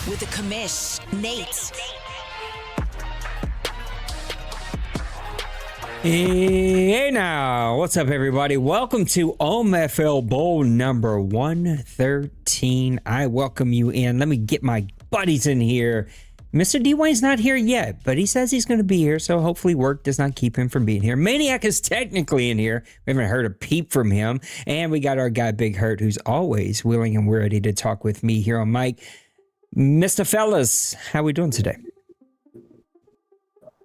with the commish, Nate. Hey now, what's up everybody? Welcome to OMFL Bowl number 113. I welcome you in. Let me get my buddies in here. Mr. Dwayne's not here yet, but he says he's going to be here, so hopefully work does not keep him from being here. Maniac is technically in here. We haven't heard a peep from him. And we got our guy Big Hurt, who's always willing and ready to talk with me here on mic. Mr. Fellas, how we doing today?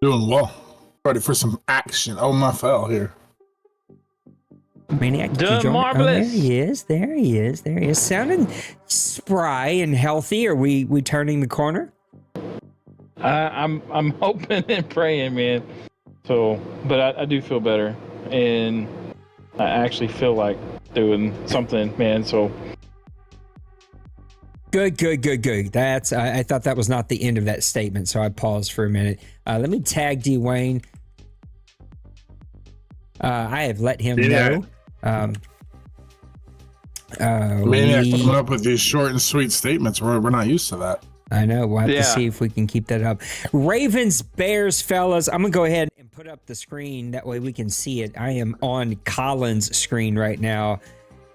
Doing well. Ready for some action. OMFL here. Maniac, Doing marvelous. Oh, there he is. Sounding spry and healthy. Are we turning the corner? I'm hoping and praying, man. So, but I do feel better, and I actually feel like doing something, man. So, good. That's I thought that was not the end of that statement, so I paused for a minute. Let me tag Dwayne. I have let him know. Maniac coming up with these short and sweet statements. We're not used to that. I know. We'll have to see if we can keep that up. Ravens, Bears, fellas. I'm going to go ahead and put up the screen. That way we can see it. I am on Colin's screen right now.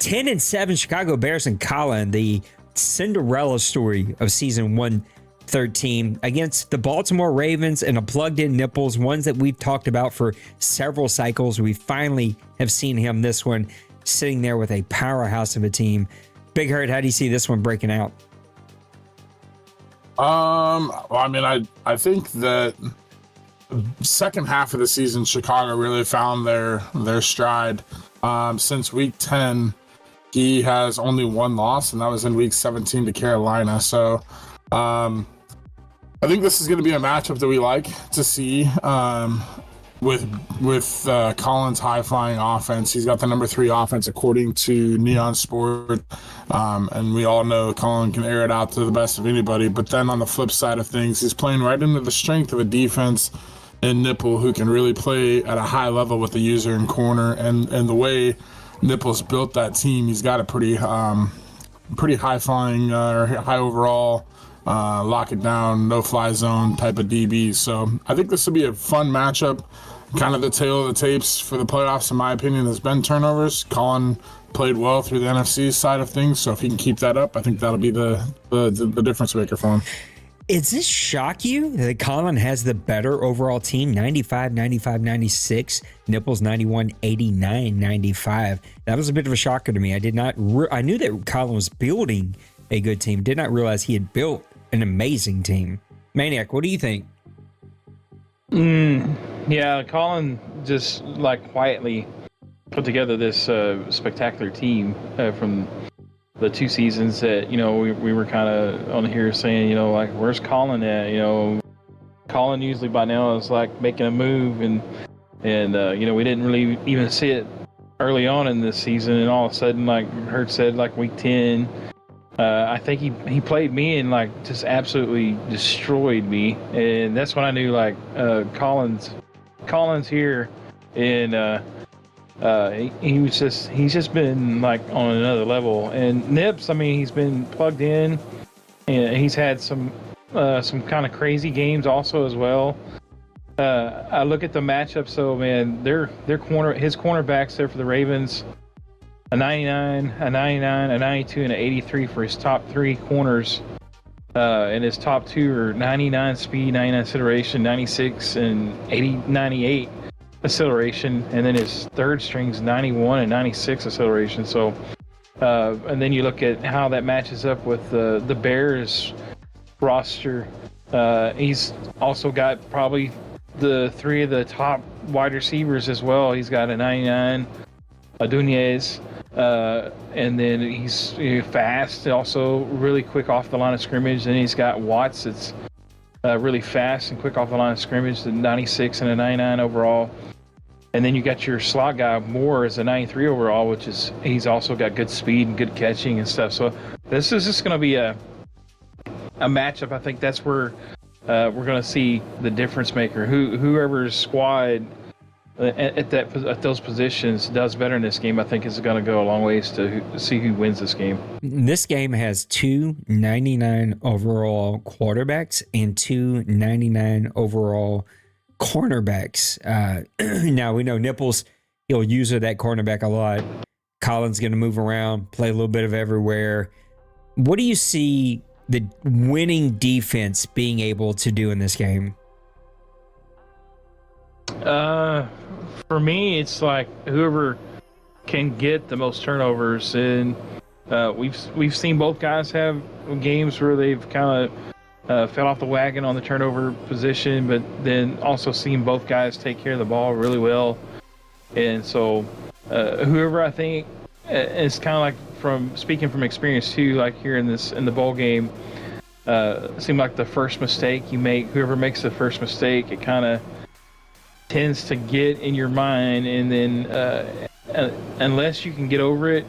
10-7 Chicago Bears and Colin, the Cinderella story of season 113 against the Baltimore Ravens and a plugged-in Nipples, ones that we've talked about for several cycles. We finally have seen him this one sitting there with a powerhouse of a team. Big Hurt, how do you see this one breaking out? Well, I mean, I think that the second half of the season, Chicago really found their stride. Since week 10, he has only one loss, and that was in week 17 to Carolina. So, I think this is going to be a matchup that we like to see. With Colin's high-flying offense. He's got the number 3 offense according to Neon Sport, and we all know Colin can air it out to the best of anybody. But then on the flip side of things, he's playing right into the strength of a defense in Nipple, who can really play at a high level with the user and corner. And the way Nipple's built that team, he's got a pretty high-flying or high overall lock it down, no-fly zone type of DB. So I think this will be a fun matchup. Kind of the tail of the tapes for the playoffs, in my opinion, has been turnovers. Colin played well through the NFC side of things, so if he can keep that up, I think that'll be the difference maker for him. Does this shock you that Colin has the better overall team? 95, 95, 96. Nipples 91, 89, 95. That was a bit of a shocker to me. I knew that Colin was building a good team. Did not realize he had built an amazing team. Maniac, what do you think? Yeah, Colin just quietly put together this spectacular team from the 2 seasons that, we were kind of on here saying, where's Colin at? Colin usually by now is making a move and we didn't really even see it early on in this season, and all of a sudden, like Hurt said, week 10, I think he played me and just absolutely destroyed me, and that's when I knew Colin's here, and he's just been on another level. And Nips, I mean, he's been plugged in, and he's had some kind of crazy games also as well. I look at the matchup, so man, his cornerbacks there for the Ravens. A 99, a 99, a 92, and an 83 for his top 3 corners. And his top 2 are 99 speed, 99 acceleration, 96, and 98 acceleration. And then his third string's 91 and 96 acceleration. So, and then you look at how that matches up with the Bears roster. He's also got probably the 3 of the top wide receivers as well. He's got a 99, a Dunez, and then he's fast, also really quick off the line of scrimmage. And he's got Watts that's really fast and quick off the line of scrimmage, the 96 and a 99 overall. And then you got your slot guy Moore as a 93 overall, which is he's also got good speed and good catching and stuff. So this is just going to be a matchup. I think that's where we're going to see the difference maker. Whoever's squad at those positions does better in this game, I think is going to go a long ways to see who wins this game. This game has 299 overall quarterbacks and 299 overall cornerbacks. Now we know Nipples, he'll use that cornerback a lot. Colin's going to move around, play a little bit of everywhere. What do you see the winning defense being able to do in this game? For me, it's like whoever can get the most turnovers, and we've seen both guys have games where they've kind of fell off the wagon on the turnover position, but then also seen both guys take care of the ball really well. And so whoever, I think, it's kind of like speaking from experience too, like here in the bowl game, it seemed like the first mistake you make, whoever makes the first mistake, it kind of tends to get in your mind, and then unless you can get over it,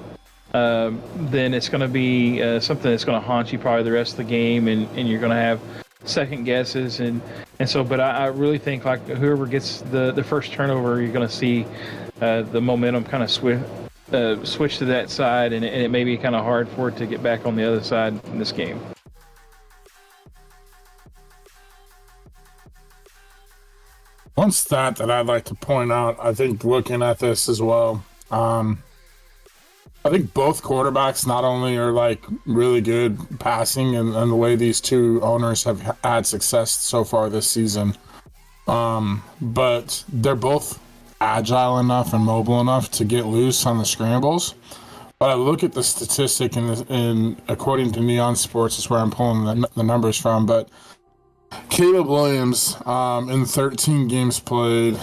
then it's going to be something that's going to haunt you probably the rest of the game, and you're going to have second guesses, and so. But I really think like whoever gets the first turnover, you're going to see the momentum kind of switch to that side, and it may be kind of hard for it to get back on the other side in this game. One stat that I'd like to point out, I think looking at this as well, I think both quarterbacks not only are like really good passing and the way these two owners have had success so far this season, but they're both agile enough and mobile enough to get loose on the scrambles. But I look at the statistic, and according to Neon Sports, is where I'm pulling the numbers from, but Caleb Williams, in 13 games played,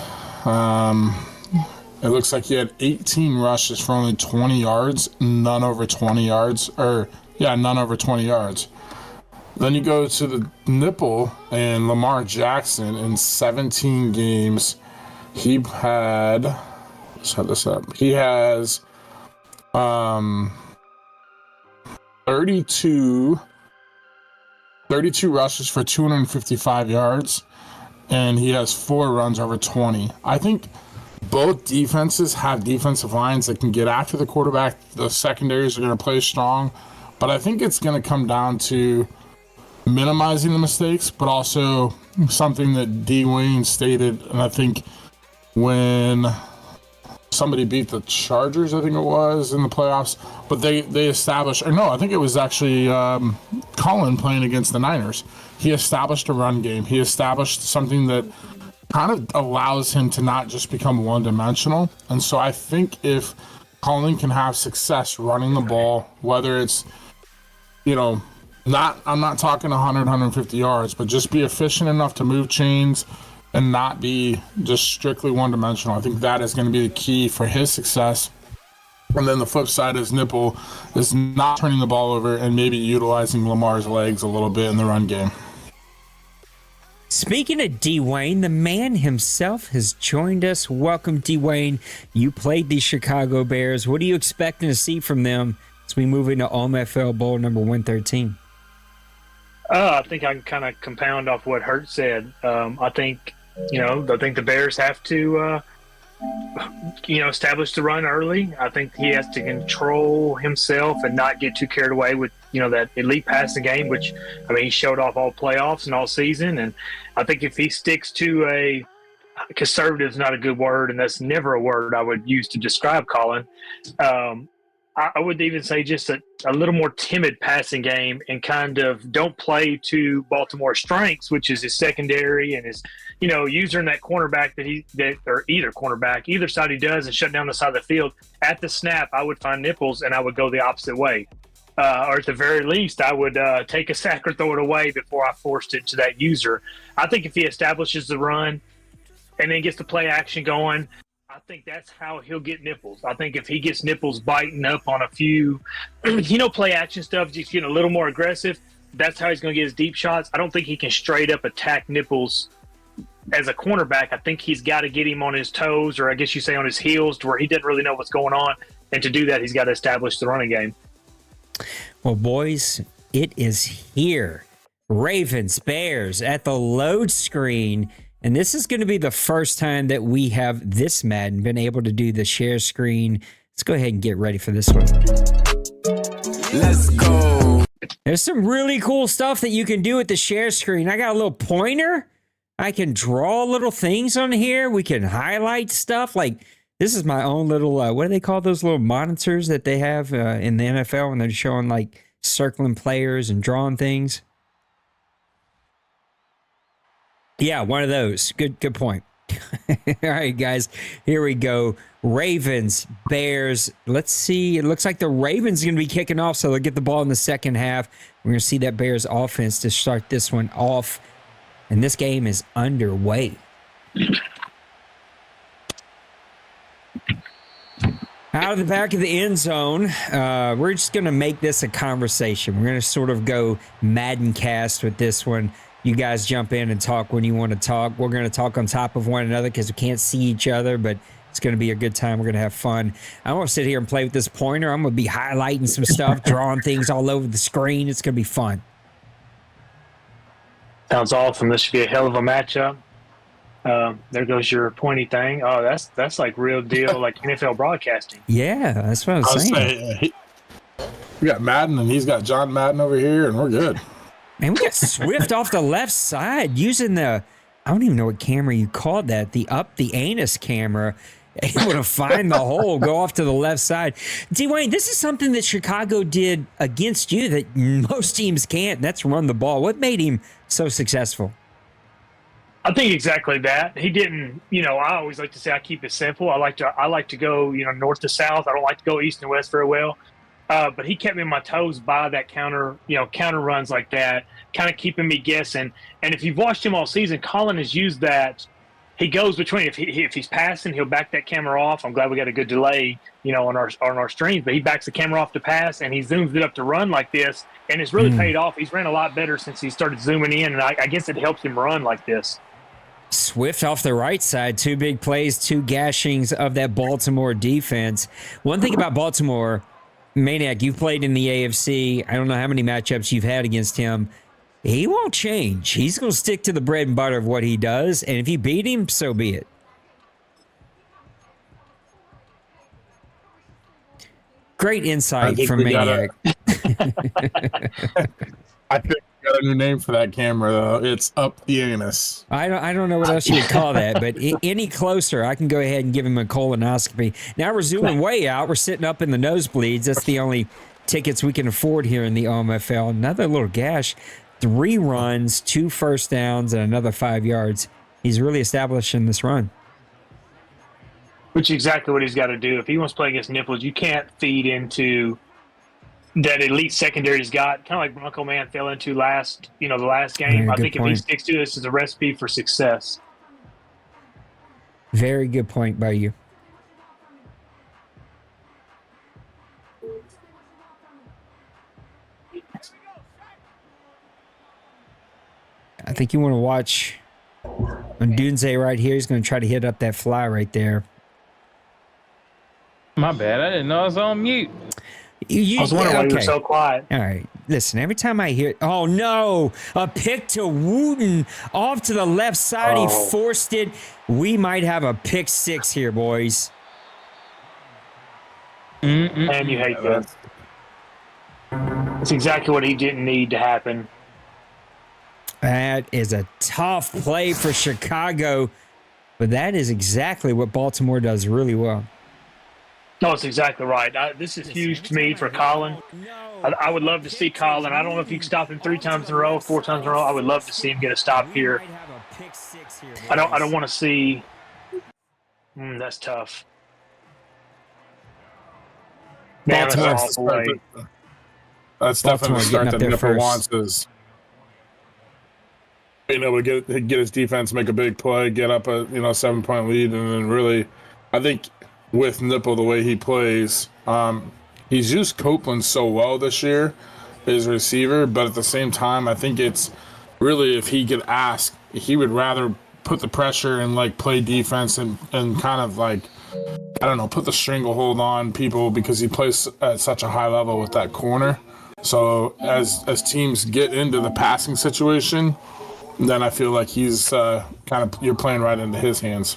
it looks like he had 18 rushes for only 20 yards, none over 20 yards. Then you go to the nipple, and Lamar Jackson in 17 games, he had, let's set this up, he has 32 rushes for 255 yards, and he has 4 runs over 20. I think both defenses have defensive lines that can get after the quarterback. The secondaries are going to play strong, but I think it's going to come down to minimizing the mistakes, but also something that D. Wayne stated, and I think when somebody beat the Chargers, I think it was, in the playoffs, but they established, or no, I think it was actually Colin playing against the Niners. He established a run game. He established something that kind of allows him to not just become one-dimensional. And so I think if Colin can have success running the ball, whether it's, I'm not talking 100, 150 yards, but just be efficient enough to move chains and not be just strictly one-dimensional. I think that is going to be the key for his success. And then the flip side is Nipple is not turning the ball over and maybe utilizing Lamar's legs a little bit in the run game. Speaking of D. Wayne, the man himself has joined us. Welcome, D. Wayne. You played the Chicago Bears. What are you expecting to see from them as we move into OMFL Bowl number 113? I think I can kind of compound off what Hurt said. I think the Bears have to, establish the run early. I think he has to control himself and not get too carried away with, that elite passing game, which, he showed off all playoffs and all season. And I think if he sticks to conservative is not a good word, and that's never a word I would use to describe Colin. I would even say just a little more timid passing game and kind of don't play to Baltimore's strengths, which is his secondary and his, using that cornerback or either cornerback, either side he does, and shut down the side of the field. At the snap, I would find Nipples and I would go the opposite way. Or at the very least, I would take a sack or throw it away before I forced it to that user. I think if he establishes the run and then gets the play action going, I think that's how he'll get Nipples. I think if he gets Nipples biting up on a few, play action stuff, just getting a little more aggressive, that's how he's going to get his deep shots. I don't think he can straight up attack Nipples as a cornerback. I think he's got to get him on his toes, or I guess you say on his heels, to where he doesn't really know what's going on. And to do that, he's got to establish the running game. Well, boys, it is here. Ravens, Bears at the load screen. And this is going to be the first time that we have this Madden been able to do the share screen. Let's go ahead and get ready for this one. Let's go. There's some really cool stuff that you can do with the share screen. I got a little pointer. I can draw little things on here. We can highlight stuff. Like, this is my own little, what do they call those little monitors that they have in the NFL when they're showing, like, circling players and drawing things? Yeah, one of those. Good point. All right, guys, here we go. Ravens, Bears. Let's see. It looks like the Ravens are going to be kicking off, so they'll get the ball in the second half. We're going to see that Bears offense to start this one off, and this game is underway. Out of the back of the end zone, we're just going to make this a conversation. We're going to sort of go Madden cast with this one. You guys jump in and talk when you want to talk. We're going to talk on top of one another because we can't see each other, but it's going to be a good time. We're going to have fun. I won't sit here and play with this pointer. I'm going to be highlighting some stuff, drawing things all over the screen. It's going to be fun. Sounds awesome. This should be a hell of a matchup. There goes your pointy thing. Oh, that's like real deal, like NFL broadcasting. Yeah, that's what I was saying. We got Madden, and he's got John Madden over here, and we're good. Man, we got Swift off the left side using the, I don't even know what camera you called that, the anus camera, able to find the hole, go off to the left side. Dwayne, this is something that Chicago did against you that most teams can't, and that's run the ball. What made him so successful? I think exactly that. He didn't, I always like to say I keep it simple. I like to go, north to south. I don't like to go east and west very well. But he kept me on my toes by that counter runs like that, kind of keeping me guessing. And if you've watched him all season, Colin has used that. He goes between, if he's passing, he'll back that camera off. I'm glad we got a good delay, on our streams, but he backs the camera off to pass and he zooms it up to run like this. And it's really paid off. He's ran a lot better since he started zooming in. And I guess it helps him run like this. Swift off the right side, 2 big plays, 2 gashings of that Baltimore defense. One thing about Baltimore, Maniac, you've played in the AFC. I don't know how many matchups you've had against him. He won't change. He's going to stick to the bread and butter of what he does, and if you beat him, so be it. Great insight from Maniac. I think we got a new name for that camera, though. It's up the anus. I don't know what else you would call that, but any closer, I can go ahead and give him a colonoscopy. Now we're zooming way out. We're sitting up in the nosebleeds. That's the only tickets we can afford here in the OMFL. Another little gash. 3 runs, 2 first downs, and another 5 yards. He's really establishing this run. Which is exactly what he's got to do. If he wants to play against Nipples, you can't feed into that elite secondary he's got, kind of like Bronco Man fell into the last game. I think if he sticks to this, is a recipe for success. Very good point by you. I think you want to watch on Dunze right here. He's going to try to hit up that fly right there. My bad. I didn't know I was on mute. I was wondering why you were so quiet. All right. Listen, every time I hear, oh no, a pick to Wooten off to the left side. He forced it. We might have a pick 6 here, boys. And you hate that. That's exactly what he didn't need to happen. That is a tough play for Chicago, but that is exactly what Baltimore does really well. No, it's exactly right. This is huge to me for Colin. I would love to see Colin. I don't know if you can stop him 3 times in a row, 4 times in a row. I would love to see him get a stop here. I don't want to see. That's tough. Man, that's definitely the start that Nipper wants is get his defense, make a big play, get up a 7-point lead, and then really, I think with Nipple the way he plays, he's used Copeland so well this year, his receiver, but at the same time, I think it's really, if he could ask, he would rather put the pressure and play defense and kind of put the stranglehold on people because he plays at such a high level with that corner. So as teams get into the passing situation, then I feel like he's you're playing right into his hands.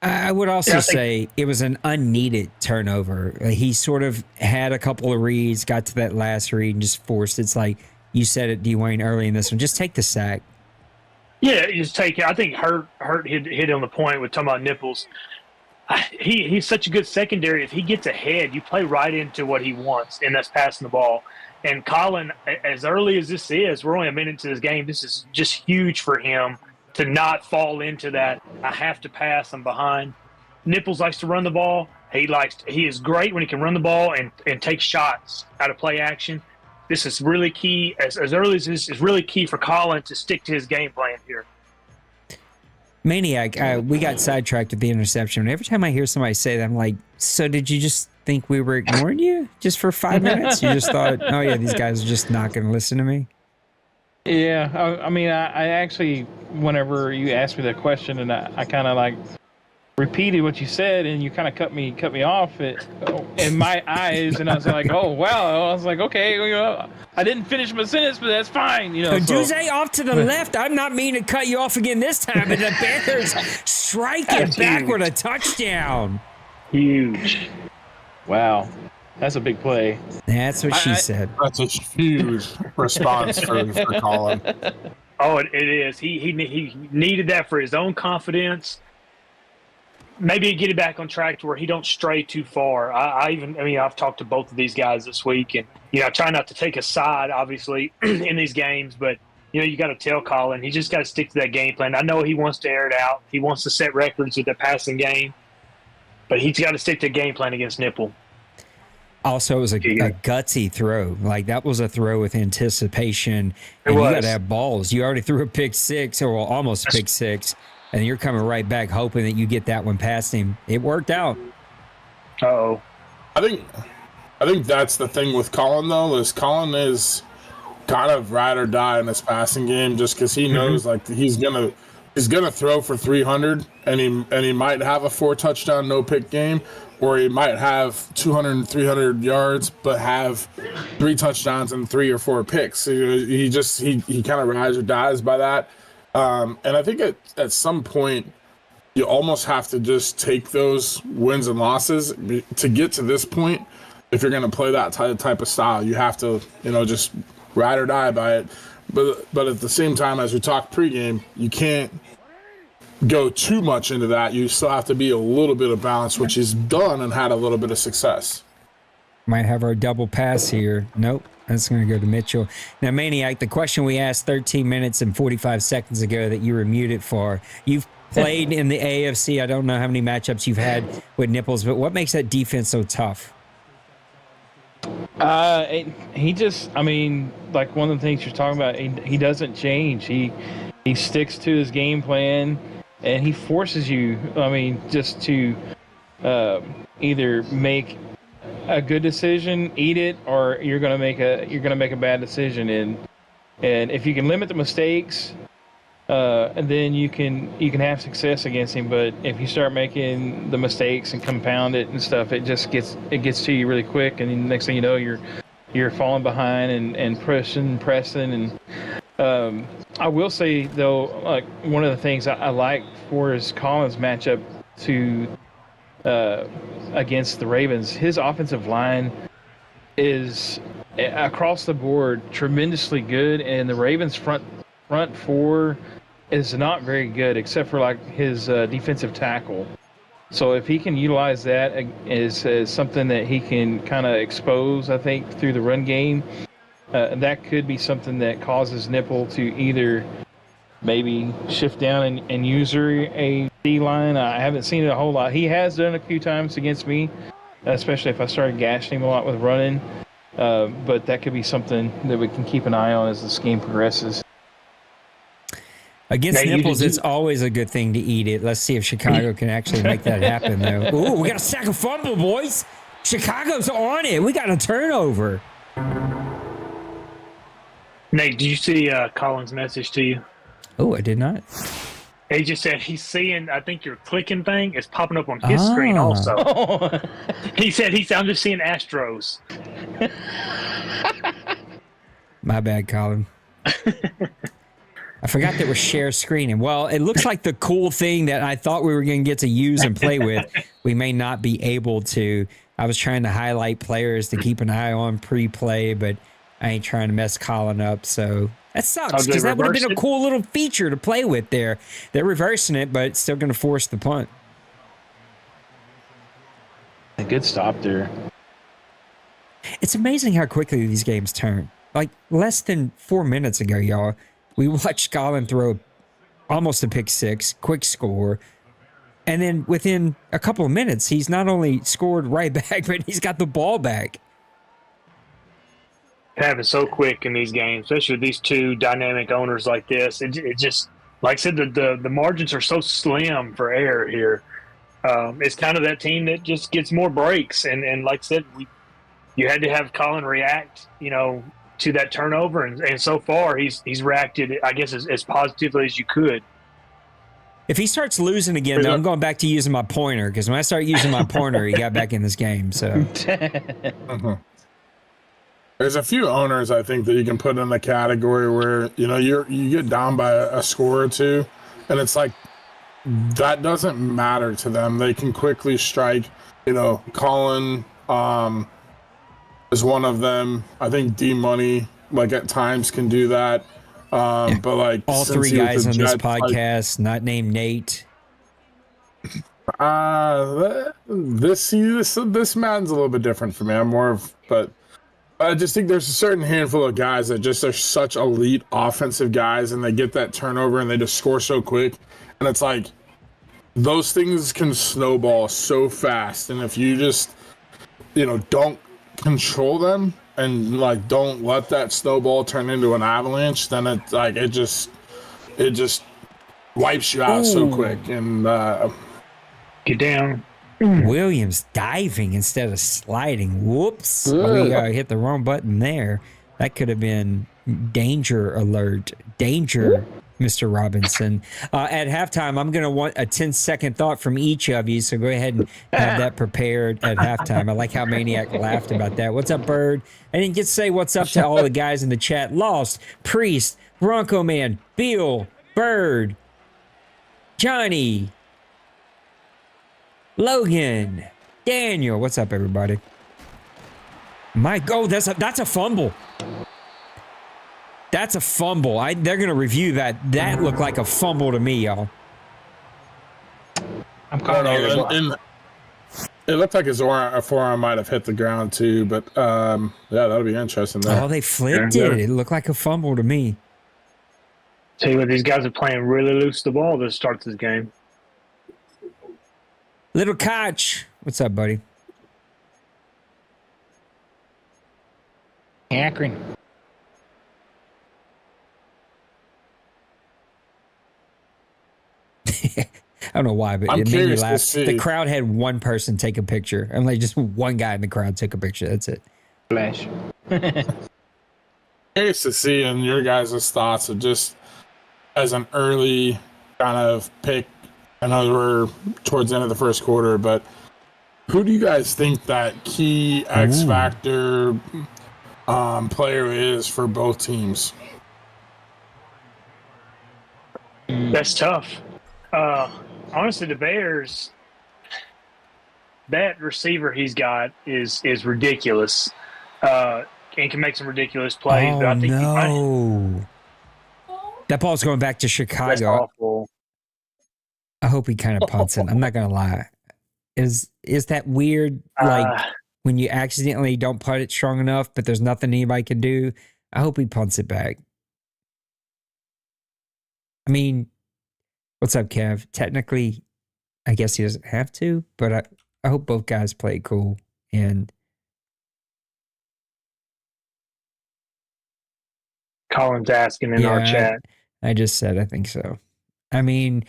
I would also say it was an unneeded turnover. He sort of had a couple of reads, got to that last read, and just forced. It's like you said it, Dwayne, early in this one. Just take the sack. Yeah, just take it. I think Hurt hit on the point with talking about nipples. He's such a good secondary. If he gets ahead, you play right into what he wants, and that's passing the ball. And Colin, as early as this is, we're only a minute into this game. This is just huge for him to not fall into that. I have to pass. I'm behind. Nipples likes to run the ball. He is great when he can run the ball and take shots out of play action. This is really key. As early as this is really key for Colin to stick to his game plan here. Maniac, we got sidetracked with the interception. Every time I hear somebody say that, I'm like, so did you just think we were ignoring you just for 5 minutes? You just thought, oh, yeah, these guys are just not going to listen to me? Yeah, I mean, I actually, whenever you asked me that question, and I kind of like repeated what you said, and you kind of cut me off in my eyes, and I was like, oh wow, I was like, okay, I didn't finish my sentence, but that's fine, Duze off to the left. I'm not meaning to cut you off again this time, but the Bears striking back with a touchdown. Huge. Wow. That's a big play. That's what she said. That's a huge response for Colin. Oh, it is. He needed that for his own confidence. Maybe get it back on track to where he don't stray too far. I've talked to both of these guys this week, and I try not to take a side, obviously, in these games, but you got to tell Colin he just got to stick to that game plan. I know he wants to air it out. He wants to set records with the passing game, but he's got to stick to game plan against Nipple. Also, it was a gutsy throw. Like, that was a throw with anticipation. And you got to have balls. You already threw a pick six, or almost a pick six, and you're coming right back hoping that you get that one past him. It worked out. Uh-oh. I think that's the thing with Colin, though, is Colin is kind of ride or die in this passing game just because he knows, like, he's gonna throw for 300, and he might have a 4-touchdown, no-pick game, or he might have 200 and 300 yards, but have 3 touchdowns and 3 or 4 picks. He kind of rides or dies by that. And I think at some point, you almost have to just take those wins and losses to get to this point. If you're going to play that type of style, you have to, just ride or die by it. But at the same time, as we talked pregame, you can't go too much into that. You still have to be a little bit of balance, which he's done and had a little bit of success. Might have our double pass here. Nope. That's going to go to Mitchell. Now, Maniac, the question we asked 13 minutes and 45 seconds ago that you were muted for, you've played in the AFC. I don't know how many matchups you've had with Nipples, but what makes that defense so tough? He just, like one of the things you're talking about, he doesn't change. He sticks to his game plan, and he forces you, just to either make a good decision, eat it, or you're gonna make a bad decision. And if you can limit the mistakes, then you can have success against him. But if you start making the mistakes and compound it and stuff, it gets to you really quick, and the next thing you know, you're falling behind and pressing. And I will say though, like one of the things I like for his Collins matchup against the Ravens, his offensive line is across the board tremendously good, and the Ravens front four is not very good except for like his defensive tackle. So if he can utilize that as something that he can kind of expose, I think, through the run game, that could be something that causes Nipple to either maybe shift down and use a D-line. I haven't seen it a whole lot. He has done it a few times against me, especially if I started gashing him a lot with running. But that could be something that we can keep an eye on as the scheme progresses. Against Nipples, it's always a good thing to eat it. Let's see if Chicago can actually make that happen, though. Ooh, we got a sack of fumble, boys. Chicago's on it. We got a turnover. Nate, did you see Colin's message to you? Oh, I did not. He just said he's seeing, I think your clicking thing is popping up on his screen also. He said, I'm just seeing Astros. My bad, Colin. I forgot there was share screening. Well, it looks like the cool thing that I thought we were going to get to use and play with, we may not be able to. I was trying to highlight players to keep an eye on pre-play, but I ain't trying to mess Colin up. So that sucks because that would have been a cool little feature to play with there. They're reversing it, but it's still going to force the punt. A good stop there. It's amazing how quickly these games turn. Like less than 4 minutes ago, y'all, we watched Colin throw almost a pick six, quick score. And then within a couple of minutes, he's not only scored right back, but he's got the ball back. It happens so quick in these games, especially with these two dynamic owners like this. It just, like I said, the margins are so slim for error here. It's kind of that team that just gets more breaks. And like I said, you had to have Colin react, to that turnover. And so far, he's reacted, I guess, as positively as you could. If he starts losing again, though, I'm going back to using my pointer because when I start using my pointer, he got back in this game. So there's a few owners I think that you can put in the category where you get down by a score or two, and it's like that doesn't matter to them. They can quickly strike. Colin is one of them. I think D Money at times can do that. But all three guys on this podcast, not named Nate. This Madden's a little bit different for me. But I just think there's a certain handful of guys that just are such elite offensive guys, and they get that turnover and they just score so quick, and it's like those things can snowball so fast, and if you just don't control them and don't let that snowball turn into an avalanche, then it just wipes you out so quick. And get down. Williams diving instead of sliding. Whoops. We hit the wrong button there. That could have been danger alert. Danger, Mr. Robinson. At halftime, I'm going to want a 10-second thought from each of you, so go ahead and have that prepared at halftime. I like how Maniac laughed about that. What's up, Bird? I didn't get to say what's up to all the guys in the chat. Lost, Priest, Bronco Man, Bill, Bird, Johnny, Logan, Daniel. What's up, everybody? That's a fumble. That's a fumble. They're going to review that. That looked like a fumble to me, y'all. I'm calling it. It looked like his forearm might have hit the ground too, but that'll be interesting. Though. Oh, they flipped it. It looked like a fumble to me. Tell you what, these guys are playing really loose the ball to start this game. Little Koch. What's up, buddy? Akron. I don't know why, but it made me laugh. The crowd had one person take a picture. And just one guy in the crowd took a picture. That's it. Flash. Curious to see in your guys' thoughts of just as an early kind of pick. I know we're towards the end of the first quarter, but who do you guys think that key X factor player is for both teams? That's tough. Honestly, the Bears, that receiver he's got is ridiculous. And can make some ridiculous plays. Oh, but I think no. That ball's going back to Chicago. That's awful. I hope he kind of punts it. I'm not going to lie. Is that weird? When you accidentally don't punt it strong enough, but there's nothing anybody can do. I hope he punts it back. I mean, what's up, Kev? Technically, I guess he doesn't have to, but I hope both guys play cool. And Colin's asking in our chat. I just said I think so. I mean,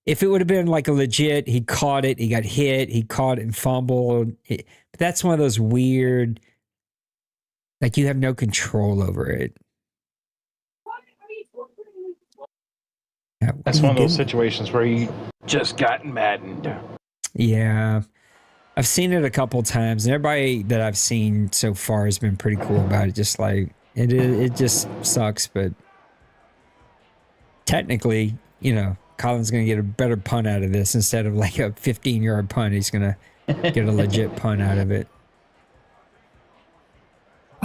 if it would have been like a legit, he caught it, he got hit, he caught it and fumbled. But that's one of those weird, you have no control over it. That's one of those situations where you just got maddened. Yeah. I've seen it a couple times, and everybody that I've seen so far has been pretty cool about it. Just it just sucks, but technically, Colin's going to get a better punt out of this instead of like a 15-yard punt. He's going to get a legit punt out of it.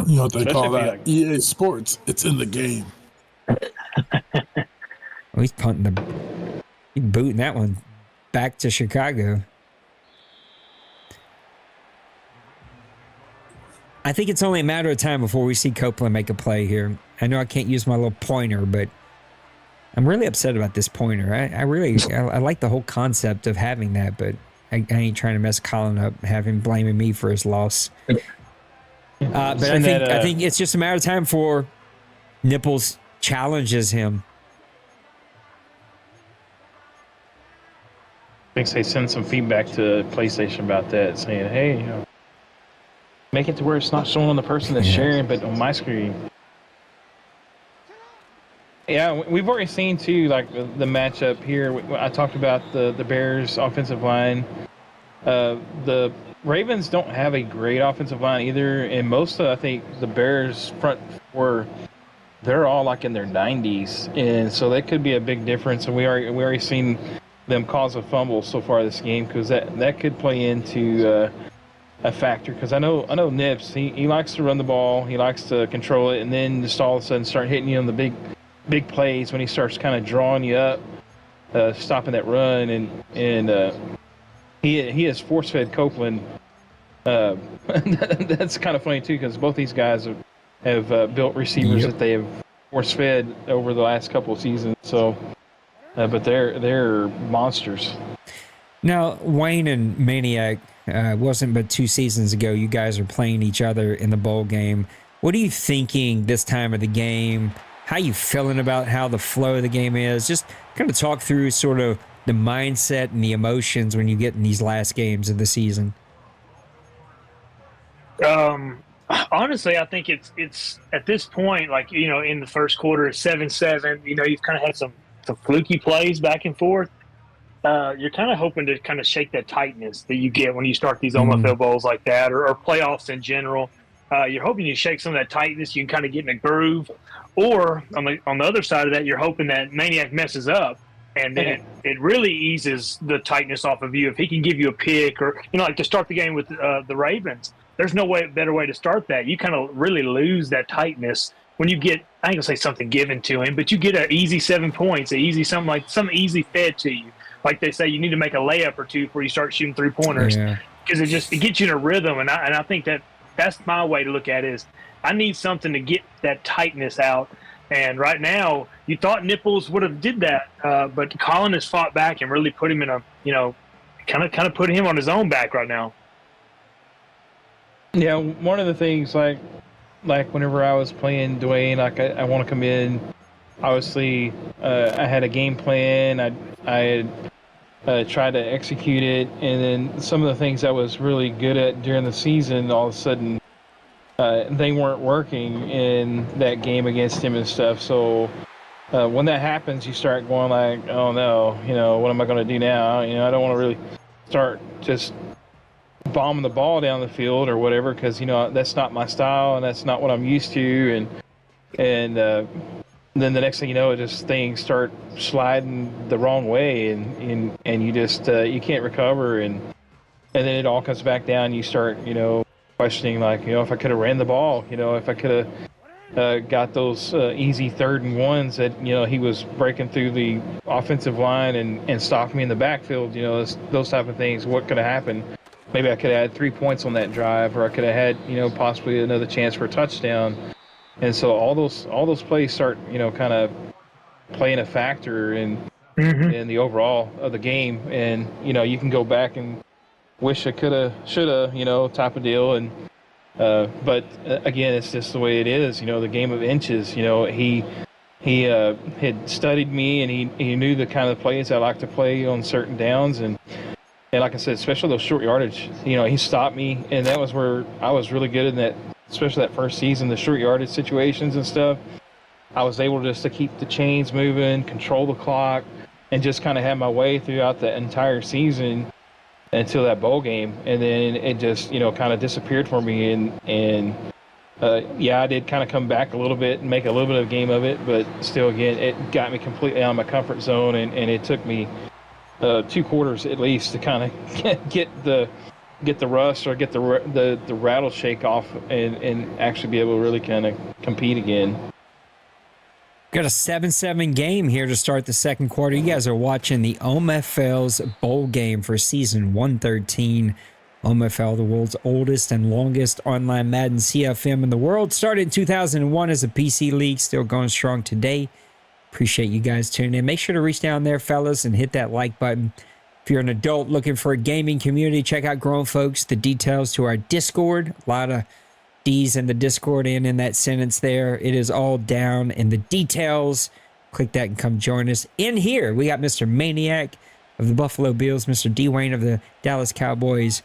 You know what they Especially call if you that? like- EA Sports. It's in the game. Oh, he's punting he's booting that one back to Chicago. I think it's only a matter of time before we see Copeland make a play here. I know I can't use my little pointer, but I'm really upset about this pointer. I like the whole concept of having that, but I ain't trying to mess Colin up, have him blaming me for his loss. But I think it's just a matter of time before Nipples challenges him. I think they send some feedback to PlayStation about that, saying, hey, make it to where it's not showing on the person that's sharing, but on my screen. Yeah, we've already seen, too, like the matchup here. I talked about the Bears' offensive line. The Ravens don't have a great offensive line either, and most of, I think, the Bears' front four, they're all like in their 90s, and so that could be a big difference. And we already seen them cause a fumble so far this game, because that could play into a factor. Because I know Nips, he likes to run the ball, he likes to control it, and then just all of a sudden start hitting you on the big plays when he starts kind of drawing you up, stopping that run, and he has force-fed Copeland. That's kind of funny too, because both these guys have built receivers that they have force-fed over the last couple of seasons. So, but they're monsters. Now, Wayne and Maniac, wasn't but 2 seasons ago, you guys are playing each other in the bowl game. What are you thinking this time of the game? How you feeling about how the flow of the game is? Just kind of talk through sort of the mindset and the emotions when you get in these last games of the season. Honestly, I think it's at this point, like, in the first quarter, 7-7, you've kind of had some fluky plays back and forth. You're kind of hoping to kind of shake that tightness that you get when you start these OMFL Bowls like that, or playoffs in general. You're hoping you shake some of that tightness, you can kind of get in a groove. Or on the other side of that, you're hoping that Maniac messes up, and then it really eases the tightness off of you. If he can give you a pick, or like to start the game with the Ravens, there's no better way to start that. You kind of really lose that tightness when you get, I ain't gonna say something given to him, but you get an easy 7 points, something easy fed to you. Like they say, you need to make a layup or two before you start shooting 3-pointers, because it gets you in a rhythm. And I think that's my way to look at it, is I need something to get that tightness out. And right now, you thought Nipples would have did that, but Colin has fought back and really put him in a, kind of put him on his own back right now. Yeah, one of the things, like whenever I was playing Dwayne, like I want to come in. Obviously, I had a game plan. I had tried to execute it, and then some of the things I was really good at during the season, all of a sudden, they weren't working in that game against him and stuff. So when that happens, you start going like, oh no, what am I going to do now? I don't want to really start just bombing the ball down the field or whatever, because that's not my style and that's not what I'm used to. And then the next thing you know, just things start sliding the wrong way, and you just you can't recover, and then it all comes back down. You start questioning, like, if I could have ran the ball, if I could have got those easy 3rd and 1s that he was breaking through the offensive line and stopped me in the backfield, those type of things. What could have happened? Maybe I could have had 3 points on that drive, or I could have had possibly another chance for a touchdown. And so all those plays start kind of playing a factor in the overall of the game. And you can go back and wish I coulda, shoulda, type of deal. And but again, it's just the way it is. The game of inches. He had studied me, and he knew the kind of plays I like to play on certain downs. And like I said, especially those short yardage, he stopped me, and that was where I was really good in that, especially that first season, the short yardage situations and stuff. I was able just to keep the chains moving, control the clock, and just kind of have my way throughout the entire season until that bowl game. And then it just, kind of disappeared for me. And I did kind of come back a little bit and make a little bit of a game of it, but still, again, it got me completely out of my comfort zone, and it took me 2 quarters at least to kind of get the rust or get the rattle shake off and actually be able to really kind of compete again. Got a 7-7 game here to start the second quarter. You guys are watching the OMFL's Bowl game for season 113. OMFL, the world's oldest and longest online Madden CFM in the world. Started in 2001 as a PC league, still going strong today. Appreciate you guys tuning in. Make sure to reach down there, fellas, and hit that like button. If you're an adult looking for a gaming community, check out Grown Folks, the details to our Discord. A lot of D's in the Discord and in that sentence there. It is all down in the details. Click that and come join us. In here, we got Mr. Maniac of the Buffalo Bills, Mr. D. Wayne of the Dallas Cowboys,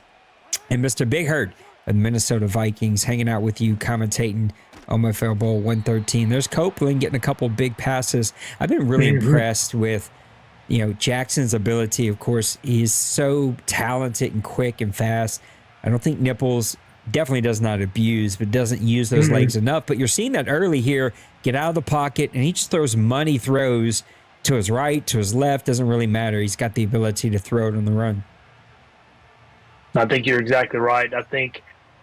and Mr. Big Hurt of the Minnesota Vikings hanging out with you, commentating OMFL Bowl 113. There's Copeland getting a couple big passes. I've been really impressed with, Jackson's ability. Of course, he's so talented and quick and fast. I don't think Nipples definitely does not abuse, but doesn't use those legs enough. But you're seeing that early here, get out of the pocket, and he just throws money throws to his right, to his left. Doesn't really matter. He's got the ability to throw it on the run. I think you're exactly right. I think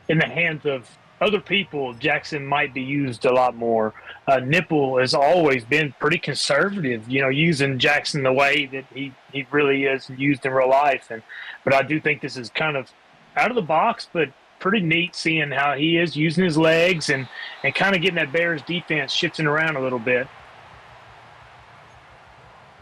in the hands of other people, Jackson might be used a lot more. Nipple has always been pretty conservative, using Jackson the way that he really is used in real life. But I do think this is kind of out of the box, but pretty neat seeing how he is using his legs and kind of getting that Bears defense shifting around a little bit.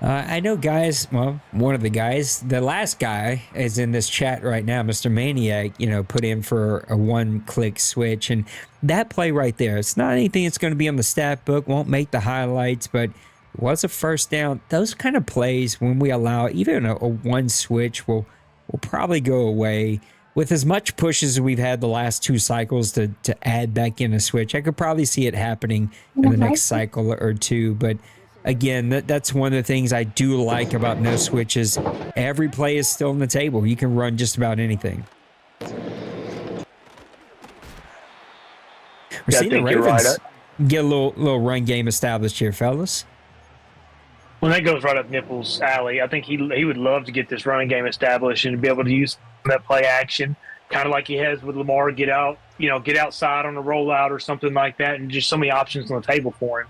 I know guys, well, one of the guys, the last guy is in this chat right now, Mr. Maniac, put in for a one-click switch. And that play right there, it's not anything that's going to be on the stat book, won't make the highlights, but it was a first down. Those kind of plays, when we allow even a one switch, will probably go away. With as much push as we've had the last 2 cycles to add back in a switch, I could probably see it happening in the next cycle or 2, but again, that's one of the things I do like about no switches. Every play is still on the table. You can run just about anything. We're seeing the Ravens get a little run game established here, fellas. Well, that goes right up Nipples' alley. I think he would love to get this running game established and be able to use that play action, kind of like he has with Lamar, get outside on a rollout or something like that, and just so many options on the table for him.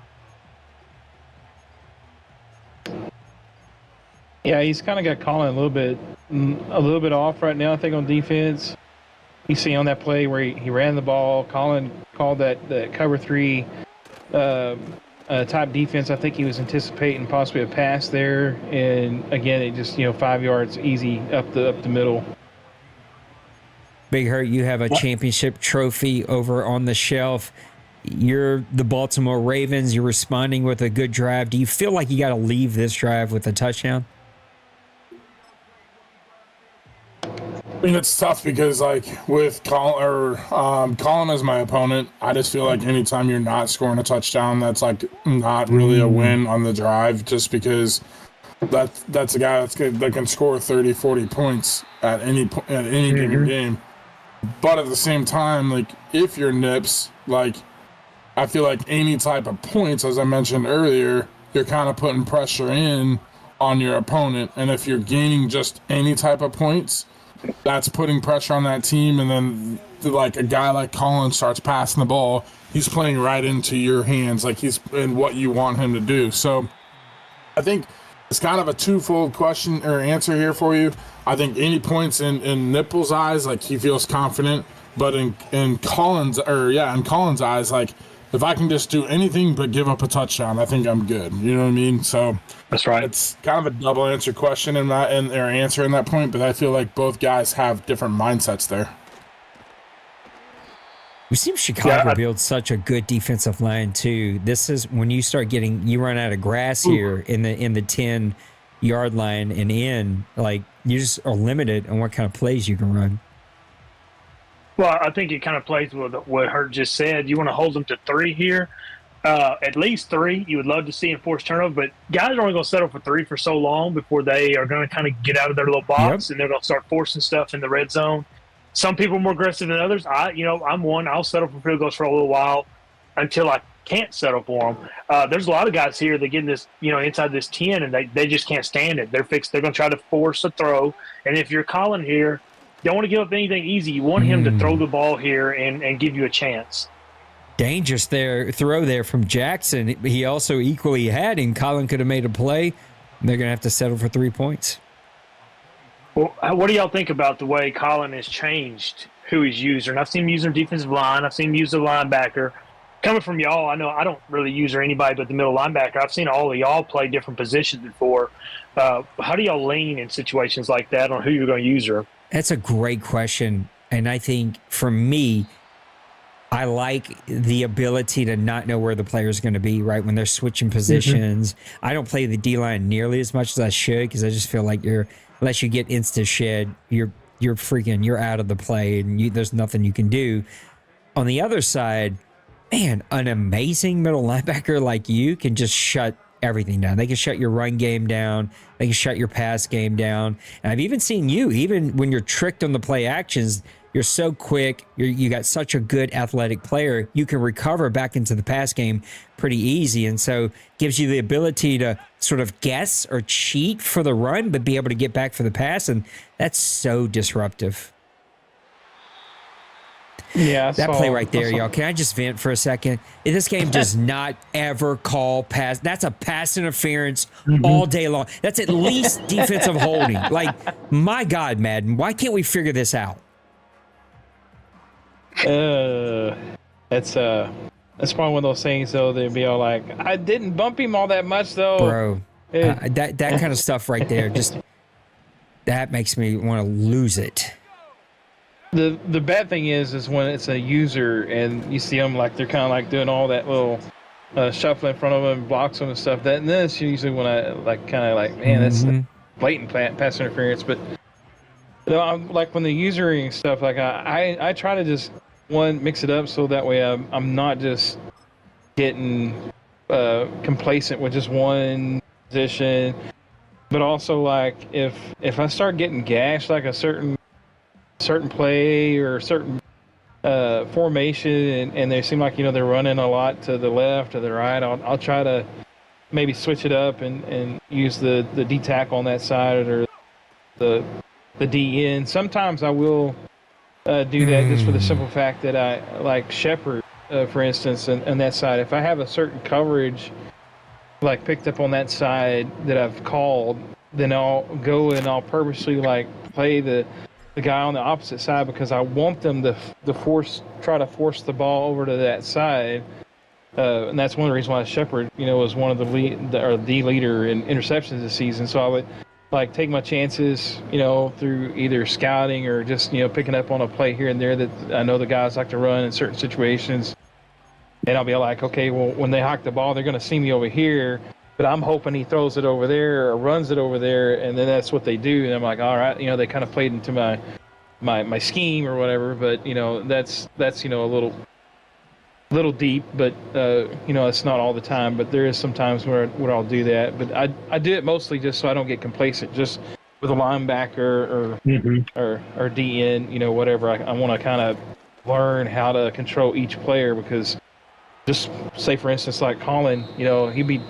Yeah, he's kind of got Colin a little bit off right now, I think, on defense. You see on that play where he ran the ball, Colin called that cover 3 type defense. I think he was anticipating possibly a pass there, and again, it just 5 yards easy up the middle. Big Hurt, you have a championship trophy over on the shelf. You're the Baltimore Ravens. You're responding with a good drive. Do you feel like you got to leave this drive with a touchdown? I mean, it's tough because, with Colin as my opponent, I just feel like anytime you're not scoring a touchdown, that's not really a win on the drive, just because that's a guy that can score 30, 40 points at any given game. But at the same time, if you're Nips, I feel like any type of points, as I mentioned earlier, you're kind of putting pressure in on your opponent. And if you're gaining just any type of points, that's putting pressure on that team. And then a guy like Colin starts passing the ball, he's playing right into your hands, he's in what you want him to do. So I think it's kind of a twofold question or answer here for you. I think any points in Nipple's eyes, he feels confident, but in Colin's eyes, if I can just do anything but give up a touchdown, I think I'm good. You know what I mean? So that's right. It's kind of a double answer question in their answer in that point, but I feel like both guys have different mindsets there. We've seen Chicago build such a good defensive line too. This is when you start you run out of grass here in the 10-yard line and in, you just are limited on what kind of plays you can run. Well, I think it kind of plays with what Hurt just said. You want to hold them to 3 here, at least 3. You would love to see enforced turnover, but guys are only going to settle for 3 for so long before they are going to kind of get out of their little box, and they're going to start forcing stuff in the red zone. some people are more aggressive than others. I'm one. I'll settle for field goals for a little while until I can't settle for them. There's a lot of guys here that get in this, inside this 10, and they just can't stand it. They're going to try to force a throw. And if you're calling here, you don't want to give up anything easy. You want him to throw the ball here and give you a chance. Dangerous throw there from Jackson. He also equally had, and Colin could have made a play. They're going to have to settle for 3 points. Well, what do y'all think about the way Colin has changed who he's used? And I've seen him use their defensive line. I've seen him use the linebacker. Coming from y'all, I know I don't really use anybody but the middle linebacker. I've seen all of y'all play different positions before. How do y'all lean in situations like that on who you're going to use her? That's a great question. And I think for me, I like the ability to not know where the player is going to be, right? When they're switching positions. I don't play the D-line nearly as much as I should because I just feel like unless you get insta-shed, you're out of the play and there's nothing you can do. On the other side, man, an amazing middle linebacker like you can just shut everything down. They can shut your run game down. They can shut your pass game down. And I've even seen you, even when you're tricked on the play actions, you're so quick. You got such a good athletic player. You can recover back into the pass game pretty easy. And so gives you the ability to sort of guess or cheat for the run, but be able to get back for the pass. And that's so disruptive. Yeah, that play right there, y'all. Can I just vent for a second? This game does not ever call pass. That's a pass interference all day long. That's at least defensive holding. Like, my God, Madden, why can't we figure this out? That's probably one of those things though. They'd be all like, "I didn't bump him all that much though." Bro, that kind of stuff right there, just that makes me want to lose it. The bad thing is when it's a user and you see them like they're kind of like doing all that little shuffle in front of them, blocks them and stuff. And that's usually when I like kind of like, man, that's blatant pass interference. But I'm like when the usering stuff, like I try to just mix it up so that way I'm not just getting complacent with just one position, but also like if I start getting gashed like a certain play or certain formation and they seem like they're running a lot to the left or the right, I'll try to maybe switch it up and use the D tackle on that side or the D end. Sometimes I will do that just for the simple fact that I like Shepard, for instance, and that side. If I have a certain coverage like picked up on that side that I've called, then I'll go and I'll purposely like play the guy on the opposite side because I want them to try to force the ball over to that side. And that's one of the reasons why Shepard, was one of the leader in interceptions this season. So I would like take my chances, through either scouting or just, picking up on a play here and there that I know the guys like to run in certain situations. And I'll be like, okay, well, when they hawk the ball, they're going to see me over here, but I'm hoping he throws it over there or runs it over there. And then that's what they do. And I'm like, all right, they kind of played into my scheme or whatever, but that's a little deep, but it's not all the time, but there is some times where I'll do that, but I do it mostly just so I don't get complacent just with a linebacker or DN, whatever. I want to kind of learn how to control each player because just say for instance like Colin, he'd be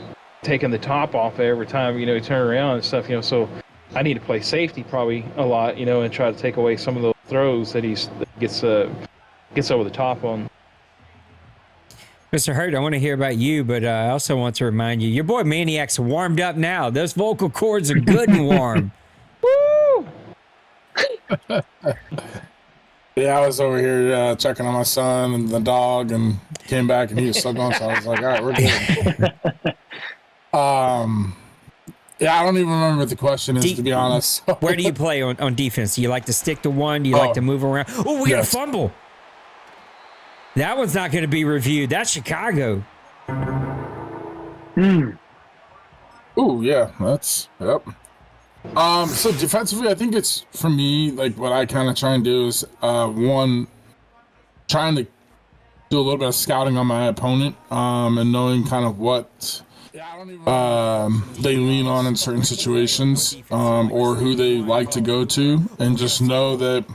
taking the top off every time he turn around and stuff, so I need to play safety probably a lot, and try to take away some of those throws that he gets over the top on. Mr. Hurt, I want to hear about you, but I also want to remind you, your boy Maniac's warmed up now. Those vocal cords are good and warm. Woo! Yeah, I was over here checking on my son and the dog and came back and he was still going, so I was like, all right, we're good. Yeah, I don't even remember what the question is, to be honest. Where do you play on defense? Do you like to stick to one? Do you like to move around? Oh, we got a fumble. That one's not going to be reviewed. That's Chicago. Ooh, yeah, yep. So defensively, I think it's, for me, like what I kind of try and do is, one, trying to do a little bit of scouting on my opponent, and knowing kind of what they lean on in certain situations, or who they like to go to, and just know that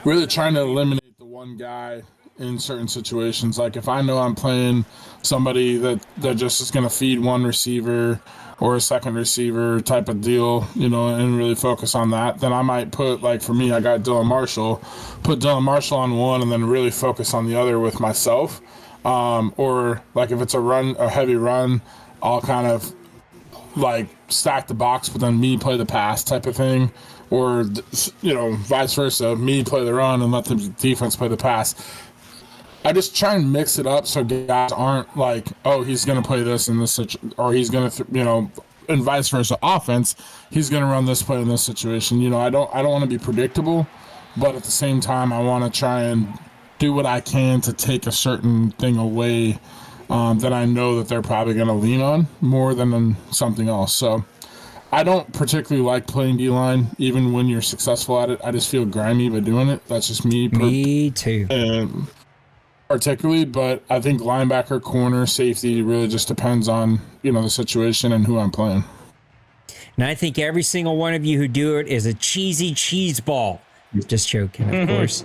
really trying to eliminate the one guy in certain situations. Like if I know I'm playing somebody that just is going to feed one receiver or a second receiver type of deal, you know, and really focus on that, then I might put, like for me, I got Dylan Marshall, put Dylan Marshall on one and then really focus on the other with myself. Or like if it's a heavy run, I'll kind of like stack the box, but then me play the pass type of thing. Or, you know, vice versa, me play the run and let the defense play the pass. I just try and mix it up so guys aren't like, oh, he's going to play this in this or he's going to, you know, and vice versa. Offense, he's going to run this play in this situation. You know, I don't want to be predictable, but at the same time, I want to try and do what I can to take a certain thing away that I know that they're probably going to lean on more than something else. So I don't particularly like playing D-line, even when you're successful at it. I just feel grimy by doing it. That's just me. Me too. Particularly, but I think linebacker, corner, safety really just depends on, you know, the situation and who I'm playing. And I think every single one of you who do it is a cheesy cheese ball. Just joking, of course.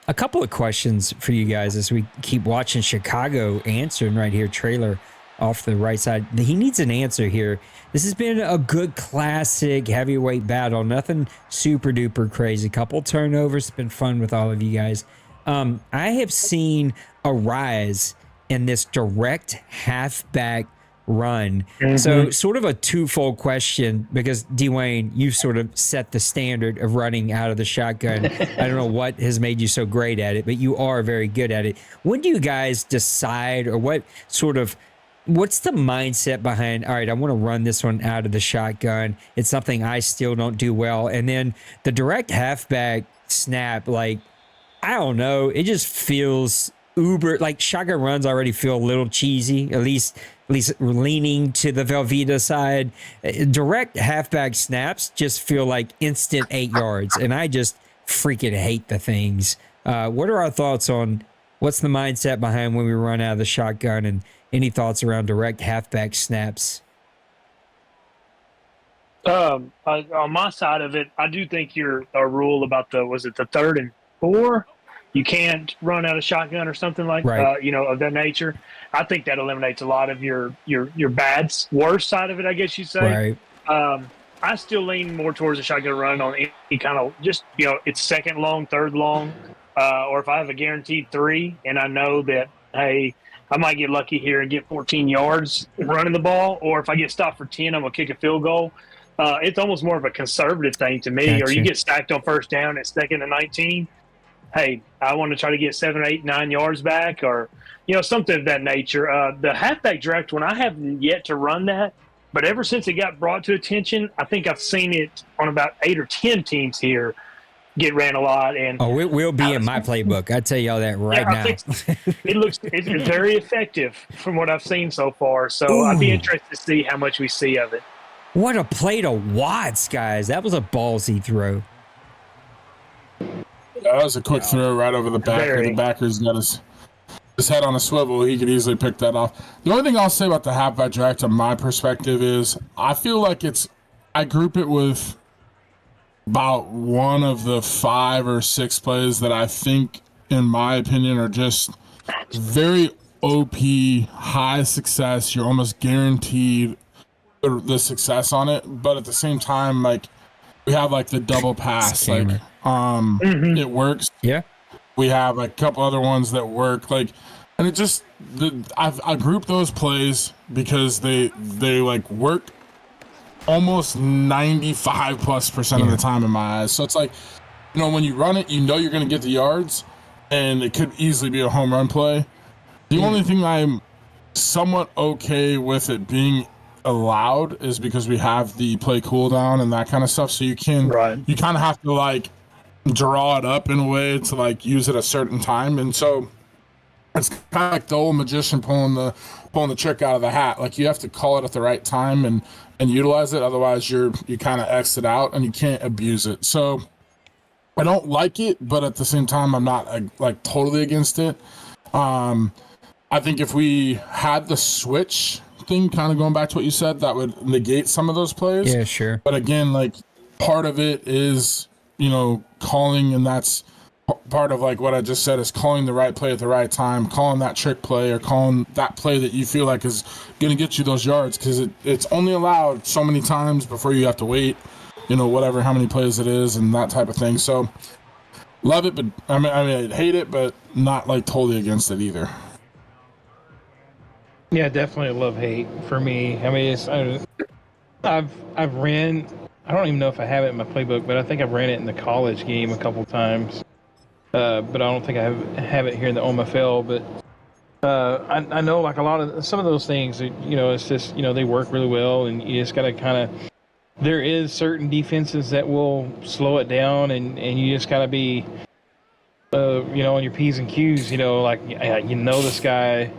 A couple of questions for you guys as we keep watching Chicago answering right here. Trailer off the right side. He needs an answer here. This has been a good classic heavyweight battle. Nothing super duper crazy. Couple turnovers. It's been fun with all of you guys. I have seen a rise in this direct halfback run. So sort of a twofold question, because Dwayne, you've sort of set the standard of running out of the shotgun. I don't know what has made you so great at it, but you are very good at it. When do you guys decide, or what's the mindset behind, all right, I want to run this one out of the shotgun. It's something I still don't do well. And then the direct halfback snap, like, I don't know. It just feels uber, like shotgun runs already feel a little cheesy, at least leaning to the Velveeta side. Direct halfback snaps just feel like instant 8 yards, and I just freaking hate the things. What are our thoughts on what's the mindset behind when we run out of the shotgun, and any thoughts around direct halfback snaps? On my side of it, I do think you're a rule about the 3rd and 4? You can't run out of shotgun or something like you know, of that nature. I think that eliminates a lot of your worst side of it, I guess you'd say. Right. I still lean more towards a shotgun run on any kind of, just, you know, it's 2nd long, 3rd long, or if I have a guaranteed 3 and I know that, hey, I might get lucky here and get 14 yards running the ball, or if I get stopped for 10, I'm going to kick a field goal. It's almost more of a conservative thing to me. Gotcha. Or you get stacked on 1st down at 2nd and 19. Hey, I want to try to get 7, 8, 9 yards back, or, you know, something of that nature. The halfback direct one, I haven't yet to run that, but ever since it got brought to attention, I think I've seen it on about 8 or 10 teams here get ran a lot. And it will be in my playbook. I tell y'all that right now. It's very effective from what I've seen so far. So I'd be interested to see how much we see of it. What a play to Watts, guys! That was a ballsy throw. That was a quick throw right over the back. The backer's got his head on a swivel. He could easily pick that off. The only thing I'll say about the halfback direct, from my perspective, is I feel like I group it with about one of the 5 or 6 plays that I think, in my opinion, are just very OP, high success. You're almost guaranteed the success on it, but at the same time, like, we have like the double pass, like it works. Yeah, we have like a couple other ones that work, like, and it just I group those plays because they like work almost 95+% of the time in my eyes. So it's like, you know, when you run it, you know you're going to get the yards, and it could easily be a home run play. The only thing I'm somewhat okay with it being allowed is because we have the play cooldown and that kind of stuff, so you can you kind of have to like draw it up in a way to like use it a certain time, and so it's kind of like the old magician pulling the trick out of the hat. Like, you have to call it at the right time and utilize it, otherwise you kind of exit out and you can't abuse it. So I don't like it, but at the same time I'm not like totally against it. I think if we had the switch thing, kind of going back to what you said, that would negate some of those plays. Yeah, sure. But again, like, part of it is, you know, calling, and that's part of like what I just said, is calling the right play at the right time, calling that trick play or calling that play that you feel like is going to get you those yards, because it's only allowed so many times before you have to wait, whatever, how many plays it is and that type of thing. So love it, but I mean, I hate it, but not like totally against it either. Yeah, definitely love hate for me. I mean, I've ran. I don't even know if I have it in my playbook, but I think I've ran it in the college game a couple times. But I don't think I have it here in the OMFL. But I know like some of those things, it's just, they work really well, and you just got to kind of, there is certain defenses that will slow it down, and you just got to be, on your P's and Q's, like, this guy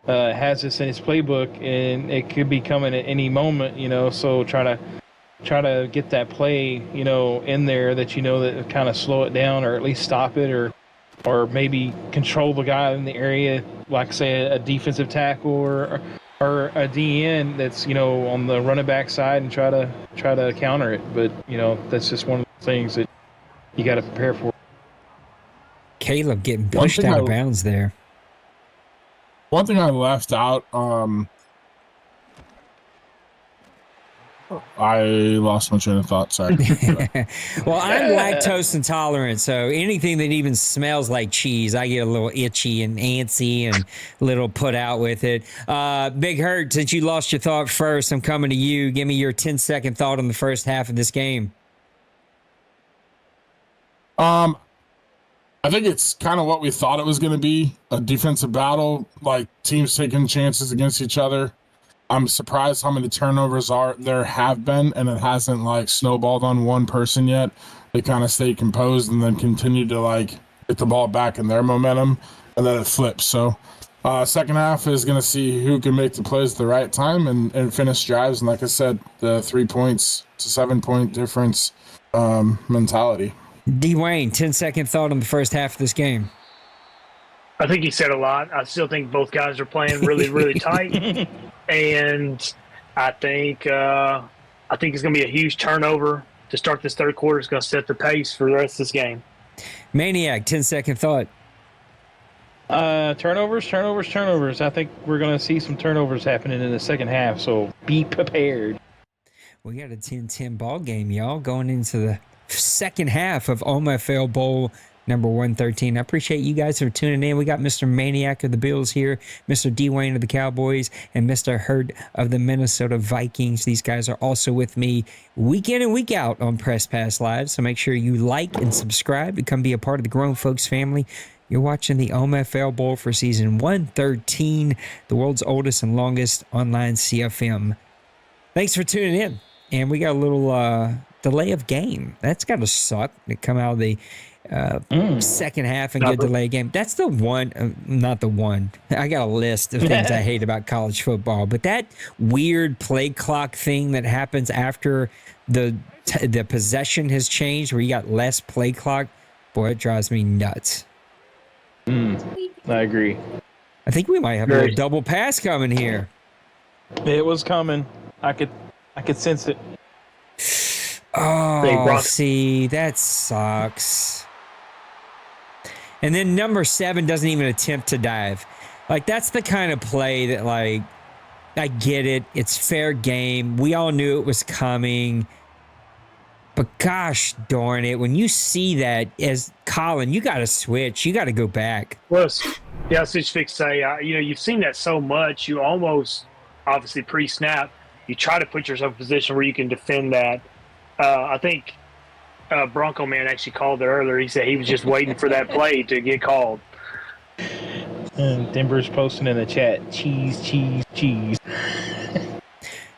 has this in his playbook, and it could be coming at any moment, so try to get that play, in there that that kind of slow it down, or at least stop it, or maybe control the guy in the area, like say a defensive tackle or a DN that's on the running back side, and try to counter it. But that's just one of the things that you got to prepare for. Caleb getting pushed out of bounds there. One thing I left out, I lost my train of thought. Sorry. Well, I'm lactose intolerant, so anything that even smells like cheese, I get a little itchy and antsy and a little put out with it. Big Hurt, since you lost your thought first, I'm coming to you. Give me your 10-second thought on the first half of this game. I think it's kind of what we thought it was going to be, a defensive battle, like teams taking chances against each other. I'm surprised how many turnovers there have been, and it hasn't like snowballed on one person yet. They kind of stay composed and then continue to like get the ball back in their momentum, and then it flips. So second half is going to see who can make the plays at the right time and finish drives. And like I said, the 3 points to 7 point difference mentality. Dwayne, 10-second thought on the first half of this game. I think he said a lot. I still think both guys are playing really, really tight. And I think it's going to be a huge turnover to start this third quarter. It's going to set the pace for the rest of this game. Maniac, 10-second thought. Turnovers. I think we're going to see some turnovers happening in the second half, so be prepared. We got a 10-10 ball game, y'all, going into the second half of OMFL Bowl number 113. I appreciate you guys for tuning in. We got Mr. Maniac of the Bills here, Mr. Dwayne of the Cowboys, and Mr. Hurt of the Minnesota Vikings. These guys are also with me week in and week out on Press Pass Live, so make sure you like and subscribe to come be a part of the Grown Folks family. You're watching the OMFL Bowl for season 113, the world's oldest and longest online CFM. Thanks for tuning in. And we got a little delay of game. That's got to suck to come out of the second half and get a delay game. That's the one, not the one. I got a list of things I hate about college football, but that weird play clock thing that happens after the possession has changed, where you got less play clock, boy, it drives me nuts. I agree. I think we might have a little double pass coming here. It was coming. I could sense it. Oh, see, that sucks. And then number 7 doesn't even attempt to dive. Like, that's the kind of play that, like, I get it. It's fair game. We all knew it was coming. But gosh darn it, when you see that as Colin, you got to switch. You got to go back. Well, yeah, Switch Fix say, you've seen that so much. You almost, obviously, pre-snap, you try to put yourself in a position where you can defend that. I think Bronco Man actually called it earlier. He said he was just waiting for that play to get called. Denver's posting in the chat, cheese.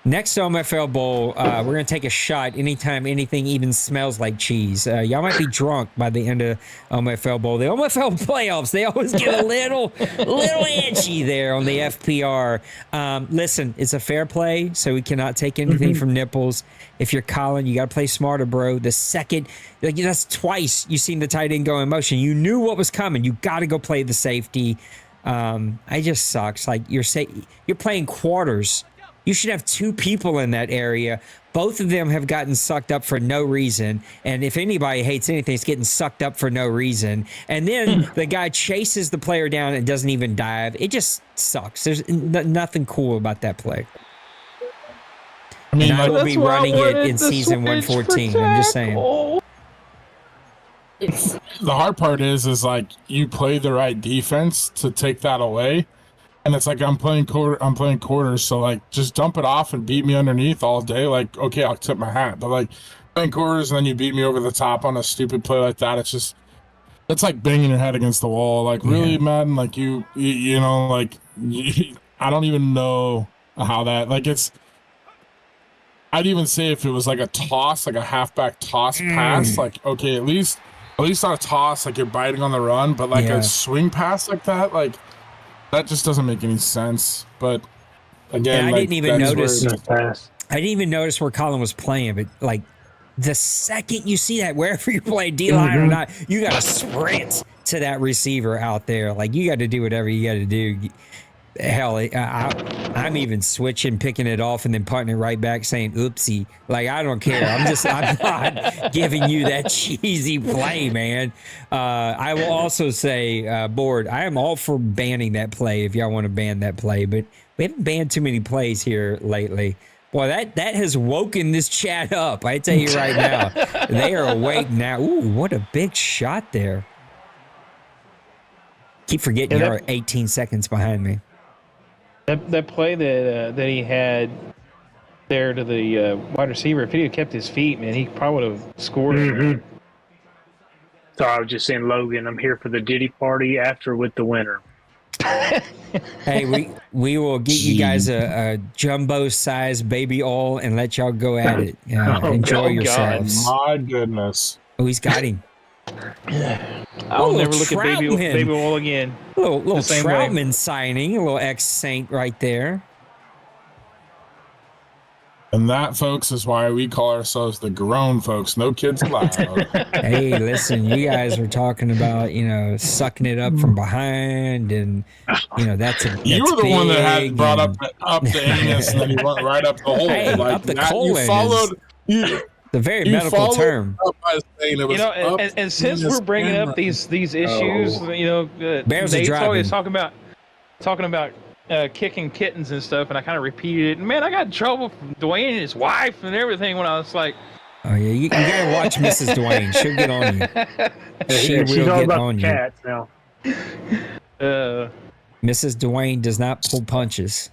Next OMFL Bowl, we're going to take a shot anytime anything even smells like cheese. Y'all might be drunk by the end of OMFL Bowl. The OMFL playoffs, they always get a little itchy there on the FPR. Listen, it's a fair play, so we cannot take anything from nipples. If you're Colin, you got to play smarter, bro. The second, that's twice you've seen the tight end go in motion. You knew what was coming. You got to go play the safety. I just sucks. Like, you're playing quarters. You should have 2 people in that area. Both of them have gotten sucked up for no reason. And if anybody hates anything, it's getting sucked up for no reason. And then the guy chases the player down and doesn't even dive. It just sucks. There's nothing cool about that play. I mean, I will be running it in season 114. I'm just saying. The hard part is like you play the right defense to take that away. And it's like I'm playing quarters, so like just dump it off and beat me underneath all day. Like, okay, I'll tip my hat. But like playing quarters and then you beat me over the top on a stupid play like that, it's like banging your head against the wall. Like, really, Madden? Like you know, like I don't even know how that, like, it's, I'd even say if it was like a toss, like a halfback toss pass, like, okay, at least not a toss, like you're biting on the run, but like a swing pass like that, like, that just doesn't make any sense. But again, I didn't even notice. I didn't even notice where Colin was playing. But like the second you see that, wherever you play D-line or not, you got to sprint to that receiver out there. Like you got to do whatever you got to do. Hell, I'm even switching, picking it off, and then punting it right back, saying "oopsie." Like I don't care. I'm not giving you that cheesy play, man. I will also say, Board, I am all for banning that play if y'all want to ban that play, but we haven't banned too many plays here lately. Boy, that has woken this chat up. I tell you right now, they are awake now. Ooh, what a big shot there! Keep forgetting you're 18 seconds behind me. That play that he had there to the wide receiver, if he had kept his feet, man, he probably would have scored. So I was just saying, Logan, I'm here for the Diddy party after with the winner. Hey, we will get you guys a jumbo size baby oil and let y'all go at it. Enjoy yourselves. My goodness. Oh, he's got him. I'll never look at baby oil again. Little Troutman signing, a little ex-Saint right there. And that, folks, is why we call ourselves the grown folks. No kids allowed. Hey, listen, you guys were talking about, sucking it up from behind, and that's you were the one that had brought up the anus, and then you went right up the hole. Hey, like up the that, colon. You followed. The very medical term. And since we're bringing up these issues, Nate's always talking about kicking kittens and stuff, and I kind of repeated it. And man, I got in trouble from Dwayne and his wife and everything when I was like, "Oh yeah, you gotta watch Mrs. Dwayne. She'll get on you. She's all about cats now." Mrs. Dwayne does not pull punches.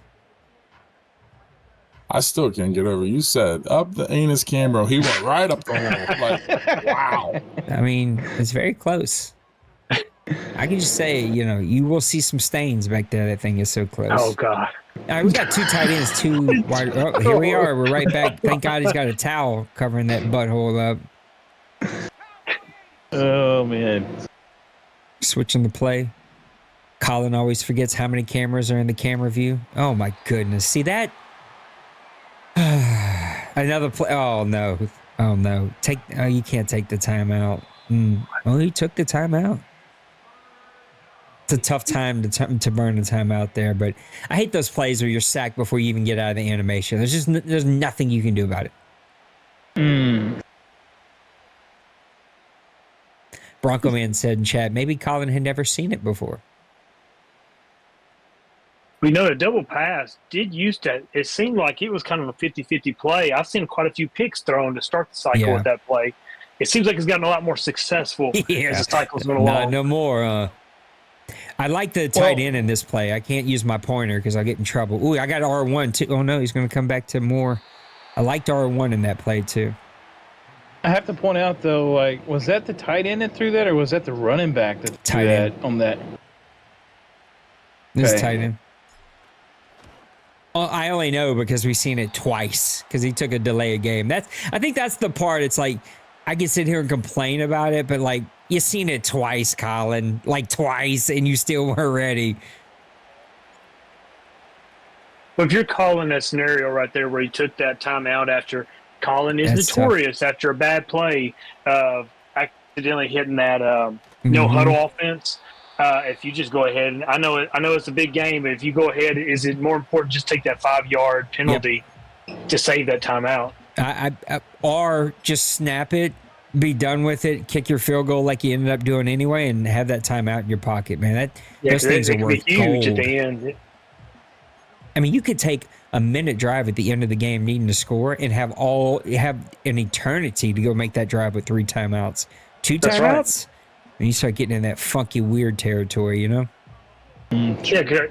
I still can't get over. You said up the anus camera. He went right up the hole. Like, wow. I mean, it's very close. I can just say, you will see some stains back there. That thing is so close. Oh, God. All right, we got two tight ends, two wide. Oh, here we are. We're right back. Thank God he's got a towel covering that butthole up. Oh, man. Switching the play. Colin always forgets how many cameras are in the camera view. Oh, my goodness. See that? Another play. Oh no! You can't take the timeout. Oh, he took the timeout. It's a tough time to burn the timeout there, but I hate those plays where you're sacked before you even get out of the animation. There's nothing you can do about it. Bronco Man said in chat, maybe Colin had never seen it before. We know the double pass did used to, it seemed like it was kind of a 50-50 play. I've seen quite a few picks thrown to start the cycle with that play. It seems like it's gotten a lot more successful as the cycle's going along. No more. I like the tight end in this play. I can't use my pointer because I'll get in trouble. Ooh, I got R1 too. Oh no, he's going to come back to more. I liked R1 in that play too. I have to point out though, like, was that the tight end that threw that, or was that the running back that threw that on that? This is tight end. Well, I only know because we've seen it twice because he took a delay of game. I think that's the part. It's like I can sit here and complain about it, but like you've seen it twice, Colin, like twice, and you still weren't ready. Well, if you're calling that scenario right there where he took that timeout after Colin is notorious after a bad play of accidentally hitting that no huddle offense. If you just go ahead, and I know it's a big game, but if you go ahead, is it more important just take that 5-yard penalty to save that timeout? Or just snap it, be done with it, kick your field goal like you ended up doing anyway, and have that timeout in your pocket, man. Those things are worth huge gold. at the end. I mean, you could take a minute drive at the end of the game needing to score and have an eternity to go make that drive with 3 timeouts. 2 That's timeouts? right. And you start getting in that funky, weird territory, you know? Yeah,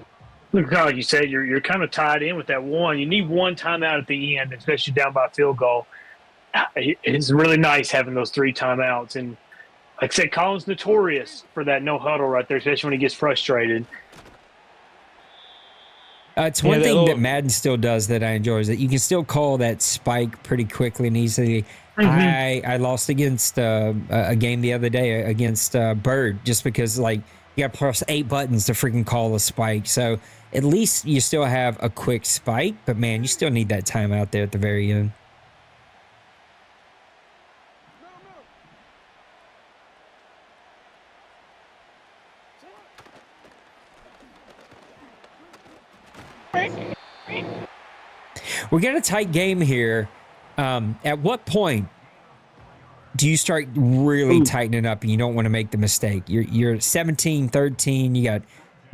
look, like you said, you're kind of tied in with that one. You need one timeout at the end, especially down by a field goal. It's really nice having those 3 timeouts. And like I said, Colin's notorious for that no huddle right there, especially when he gets frustrated. It's one thing that Madden still does that I enjoy is that you can still call that spike pretty quickly and easily. I lost against a game the other day against Bird just because, like, you got to press 8 buttons to freaking call a spike. So at least you still have a quick spike, but, man, you still need that time out there at the very end. We got a tight game here. At what point do you start really tightening up and you don't want to make the mistake? You're 17-13. You got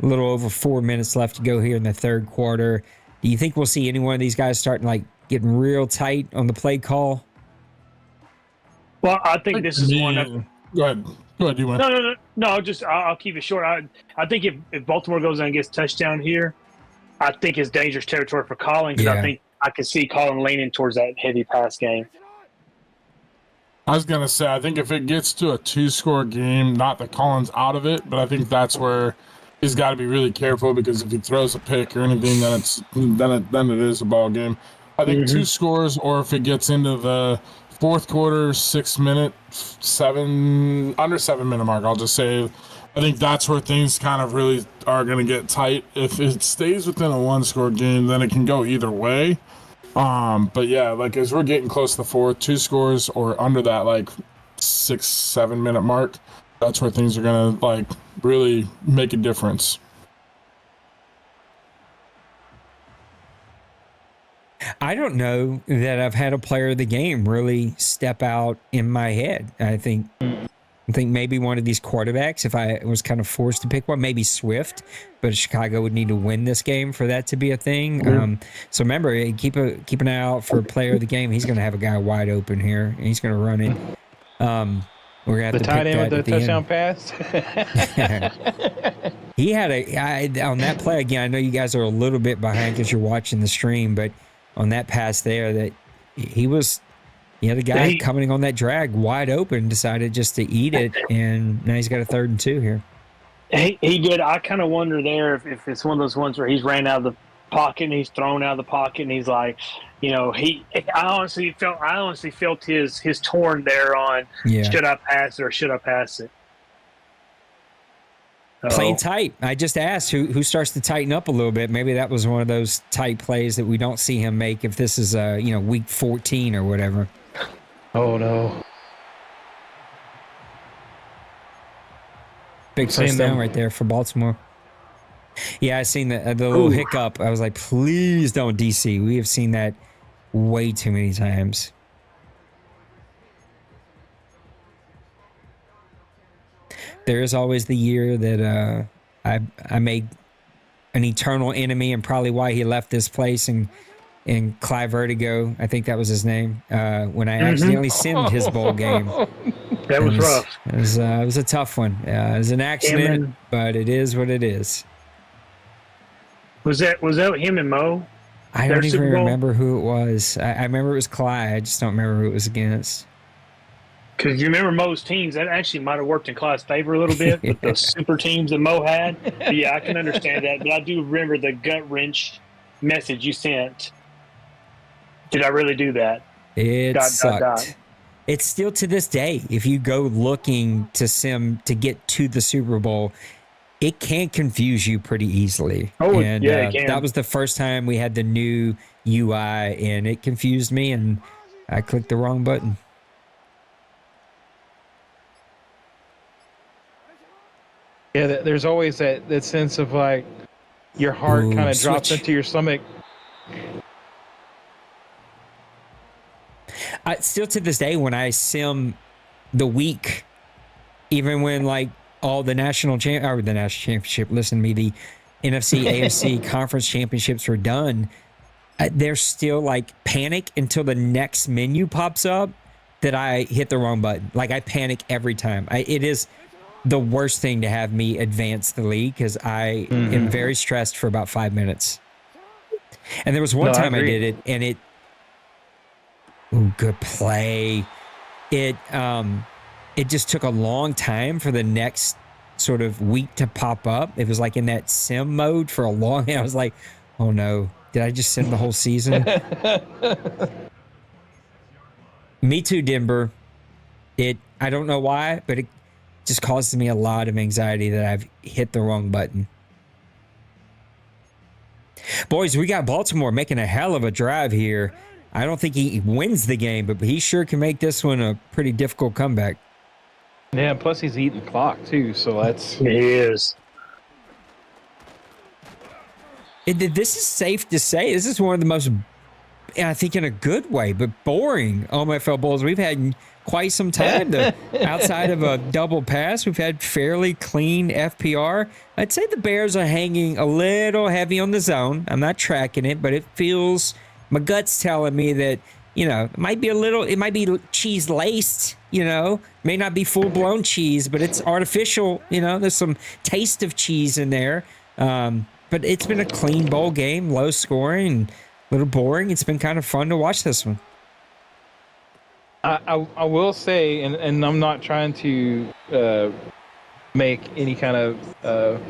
a little over 4 minutes left to go here in the third quarter. Do you think we'll see any one of these guys starting like getting real tight on the play call? Well, I think this is one that. Go ahead. You want? No. I'll keep it short. I think if Baltimore goes and gets a touchdown here, I think it's dangerous territory for Colin because I think I can see Colin leaning towards that heavy pass game. I was going to say, I think if it gets to a 2-score game, not that Colin's out of it, but I think that's where he's got to be really careful because if he throws a pick or anything, then it is a ball game. I think 2 scores, or if it gets into the fourth quarter, 6 minute, under 7 minute mark, I'll just say, I think that's where things kind of really are going to get tight. If it stays within a 1-score game, then it can go either way. But yeah, like as we're getting close to the fourth, 2 scores or under that like 6-7 minute mark, that's where things are going to like really make a difference. I don't know that I've had a player of the game really step out in my head. I think maybe one of these quarterbacks, if I was kind of forced to pick one, maybe Swift, but Chicago would need to win this game for that to be a thing. So remember, keep an ie out for player of the game. He's going to have a guy wide open here, and he's going to run it. We're going to have to tight end with the touchdown end. pass. He had on that play again. I know you guys are a little bit behind because you're watching the stream, but on that pass there, that he had a guy coming on that drag wide open, decided just to eat it, and now he's got a 3rd and 2 here. He did. I kind of wonder there if it's one of those ones where he's ran out of the pocket and he's thrown out of the pocket and he's like, I honestly felt his torn there on should I pass it or should I pass it? Playing tight. I just asked who starts to tighten up a little bit. Maybe that was one of those tight plays that we don't see him make if this is week 14 or whatever. Oh no! Big first down right there for Baltimore. Yeah, I seen the little hiccup. I was like, please don't DC. We have seen that way too many times. There is always the year that I made an eternal enemy, and probably why he left this place, and Clive Vertigo, I think that was his name, when I accidentally simmed his bowl game. That was rough. It was a tough one. It was an accident, but it is what it is. Was that him and Mo? I don't even remember who it was. I remember it was Clyde. I just don't remember who it was against. Because you remember Mo's teams, that actually might have worked in Clyde's favor a little bit with the super teams that Mo had. But yeah, I can understand that. But I do remember the gut wrench message you sent. Did I really do that? It sucked. It's still to this day, if you go looking to sim to get to the Super Bowl, it can confuse you pretty easily. Oh, and, yeah, it can. That was the first time we had the new UI, and it confused me, and I clicked the wrong button. Yeah, there's always that sense of like your heart kind of drops into your stomach. Still to this day, when I sim the week, even when like all the national championship, listen to me, the NFC, AFC conference championships were done, there's still like panic until the next menu pops up that I hit the wrong button. Like I panic every time. It is the worst thing to have me advance the league because I am very stressed for about 5 minutes. And there was one time I did it, and it. Ooh, good play. It just took a long time for the next sort of week to pop up. It was like in that sim mode for a long. I was like, oh no, did I just sim the whole season? Me too, Denver. I don't know why, but it just causes me a lot of anxiety that I've hit the wrong button. Boys, we got Baltimore making a hell of a drive here. I don't think he wins the game, but he sure can make this one a pretty difficult comeback. Yeah, plus he's eating the clock too, so that's... He is. This is safe to say. This is one of the most, I think in a good way, but boring OMFL Bowls we've had in quite some time. Outside of a double pass, we've had fairly clean FPR. I'd say the Bears are hanging a little heavy on the zone. I'm not tracking it, but it feels... My gut's telling me that, it might be cheese laced, may not be full blown cheese, but it's artificial. There's some taste of cheese in there. But it's been a clean bowl game, low scoring, a little boring. It's been kind of fun to watch this one. I will say, and I'm not trying to make any kind of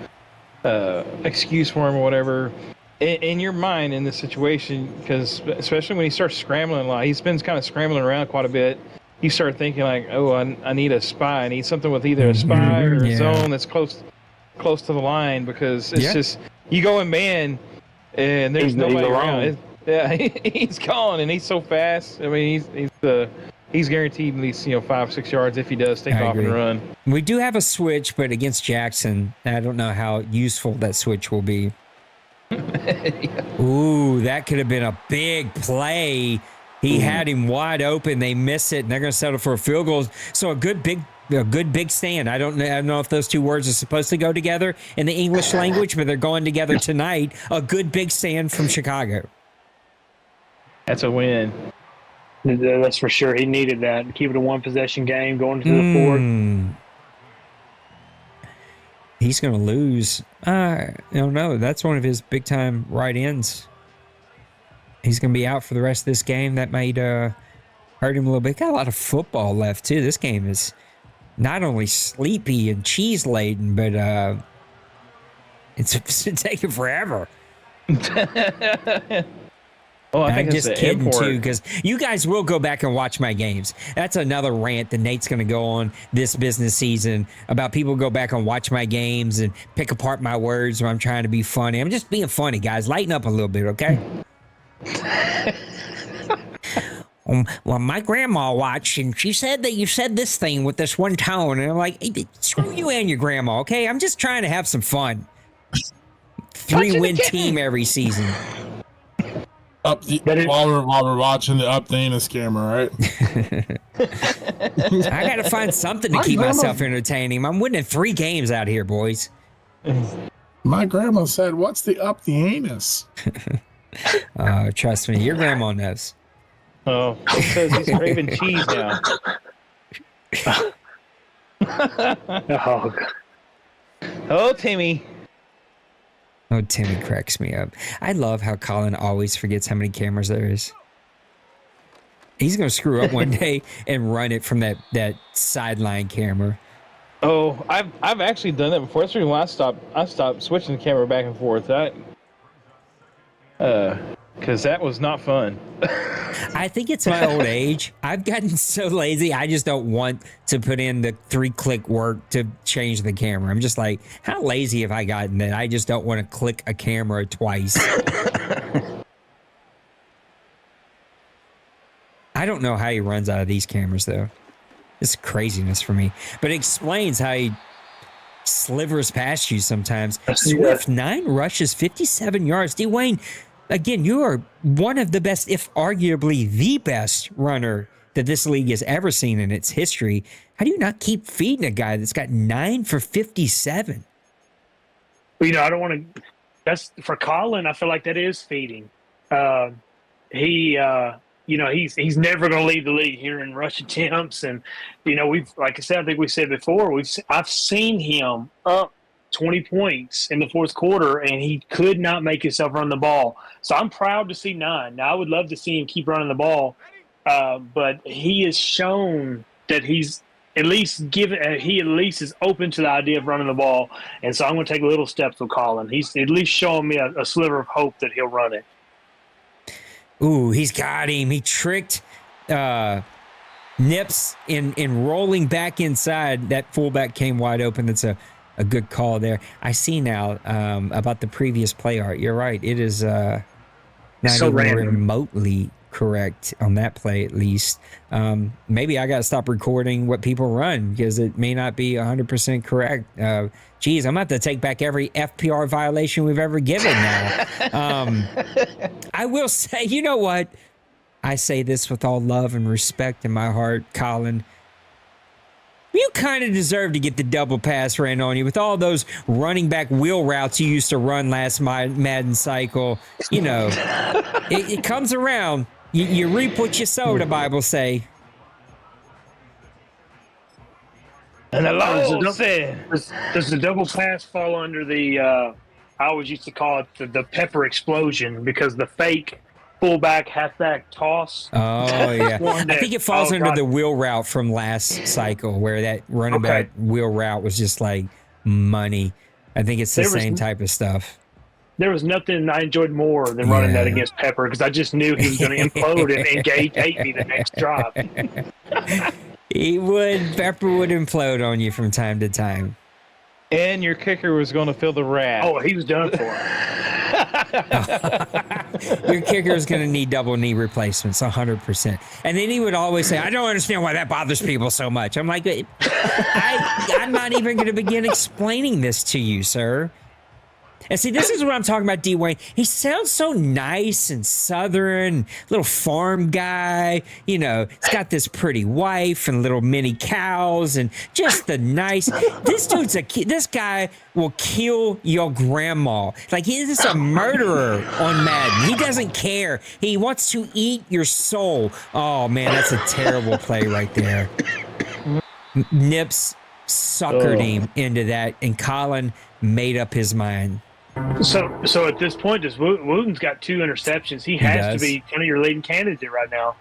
excuse for him or whatever. In your mind, in this situation, because especially when he starts scrambling a lot, he's been kind of scrambling around quite a bit. You start thinking like, oh, I need a spy. I need something with either a spy or a zone that's close to the line, because it's just you go in man and there's nobody around. He's gone, and he's so fast. I mean, he's guaranteed at least 5-6 yards if he does take off and run. We do have a switch, but against Jackson, I don't know how useful that switch will be. Ooh, that could have been a big play. He had him wide open. They miss it, and they're going to settle for a field goal. So a good big stand. I don't know if those two words are supposed to go together in the English language, but they're going together tonight. A good big stand from Chicago. That's a win. That's for sure. He needed that. Keep it a one-possession game, going to the fourth. He's going to lose. I don't know. That's one of his big-time right ends. He's going to be out for the rest of this game. That might hurt him a little bit. Got a lot of football left, too. This game is not only sleepy and cheese-laden, but it's taking forever. Oh, I'm just kidding, too, because you guys will go back and watch my games. That's another rant that Nate's going to go on this business season about people go back and watch my games and pick apart my words when I'm trying to be funny. I'm just being funny, guys. Lighten up a little bit, okay? Well, my grandma watched, and she said that you said this thing with this one tone. And I'm like, hey, screw you and your grandma, okay? I'm just trying to have some fun. 3-win team every season. While we're watching the Up the Anus camera, right? I got to find something to keep myself entertaining. I'm winning 3 games out here, boys. My grandma said, "What's the Up the Anus?" Trust me, your grandma knows. Oh, because he's craving cheese now. Oh, Timmy. Oh, Timmy cracks me up. I love how Colin always forgets how many cameras there is. He's going to screw up one day and run it from that sideline camera. Oh, I've actually done that before. That's the reason why I stopped switching the camera back and forth. Because that was not fun. I think it's my old age. I've gotten so lazy. I just don't want to put in the 3-click work to change the camera. I'm just like, how lazy have I gotten that I just don't want to click a camera twice? I don't know how he runs out of these cameras, though. It's craziness for me. But it explains how he slivers past you sometimes. Swift, 9 rushes, 57 yards. Dwayne, again, you are one of the best, if arguably the best runner that this league has ever seen in its history. How do you not keep feeding a guy that's got 9 for 57? Well, I don't want to. That's for Colin. I feel like that is feeding. He's never going to lead the league here in rush attempts, and like I said, I think we said before, I've seen him up 20 points in the fourth quarter, and he could not make himself run the ball. So I'm proud to see 9. Now I would love to see him keep running the ball, but he has shown that he's at least is open to the idea of running the ball, and so I'm going to take little steps with Colin. He's at least showing me a sliver of hope that he'll run it. Ooh, he's got him. He tricked Nips in rolling back inside. That fullback came wide open. That's a good call there. I see now about the previous play art. You're right. It is not so even random. Remotely correct on that play, at least. Maybe I got to stop recording what people run because it may not be 100% correct. Geez, I'm about to take back every FPR violation we've ever given now. I will say, you know what? I say this with all love and respect in my heart, Colin. You kind of deserve to get the double pass ran on you with all those running back wheel routes you used to run last Madden cycle. It comes around. You reap what you sow, the Bible say. And the Lord said, Does the double pass fall under the? I always used to call it the pepper explosion because the fake fullback halfback toss. Oh yeah, I think it falls under the wheel route from last cycle where that running back wheel route was just like money. I think it's the same type of stuff. There was nothing I enjoyed more than running that against Pepper because I just knew he was going to implode and hate me the next drive. Pepper would implode on you from time to time. And your kicker was going to feel the wrath. Oh, he was done for. Your kicker is going to need double knee replacements, 100%. And then he would always say, I don't understand why that bothers people so much. I'm like, I'm not even going to begin explaining this to you, sir. And see, this is what I'm talking about, D-Wayne. He sounds so nice and southern, little farm guy. He's got this pretty wife and little mini cows and just the nice. This guy will kill your grandma. Like, he is a murderer on Madden. He doesn't care. He wants to eat your soul. Oh, man, that's a terrible play right there. Nips suckered him into that, and Colin made up his mind. So at this point, Wooten's got 2 interceptions. He has to be kind of your leading candidate right now.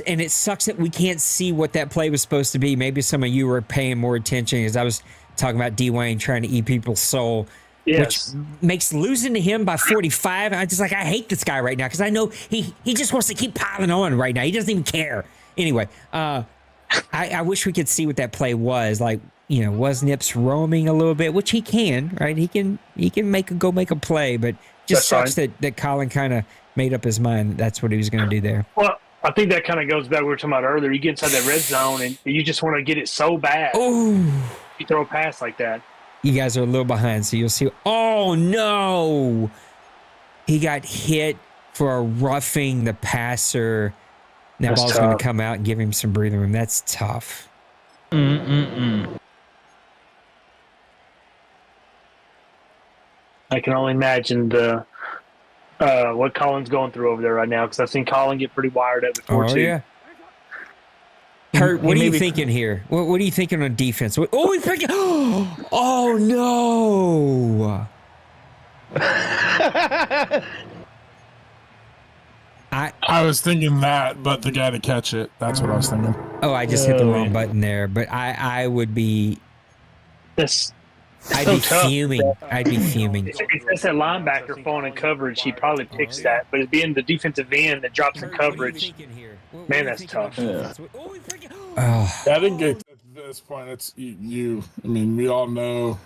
And it sucks that we can't see what that play was supposed to be. Maybe some of you were paying more attention as I was talking about D-Wayne trying to eat people's soul, which makes losing to him by 45. I hate this guy right now because I know he just wants to keep piling on right now. He doesn't even care. Anyway, I wish we could see what that play was like. Was Nips roaming a little bit, which he can, right? He can make a play, but just sucks that Colin kind of made up his mind that's what he was going to do there. Well, I think that kind of goes back to what we were talking about earlier. You get inside that red zone and you just want to get it so bad. Ooh. You throw a pass like that. You guys are a little behind, so you'll see. Oh, no. He got hit for roughing the passer. Now ball's going to come out and give him some breathing room. That's tough. I can only imagine what Colin's going through over there right now because I've seen Colin get pretty wired up before too. Yeah. Hurt, what are you thinking here? What are you thinking on defense? Oh, he's picking. Oh no! I was thinking that, but the guy to catch it. That's what I was thinking. Oh, I just hit the wrong button there. But I would be. I'd be fuming. I'd be fuming. If it's that linebacker falling in coverage, he probably picks that. But it being the defensive end that drops in coverage, man, that's tough. Yeah. I didn't get to this point. It's you. I mean, we all know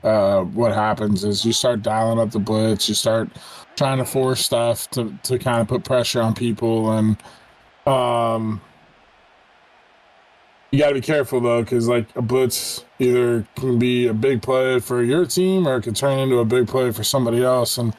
what happens is you start dialing up the blitz. You start trying to force stuff to kind of put pressure on people, and you got to be careful, though, because, like, a blitz either can be a big play for your team or it can turn into a big play for somebody else. And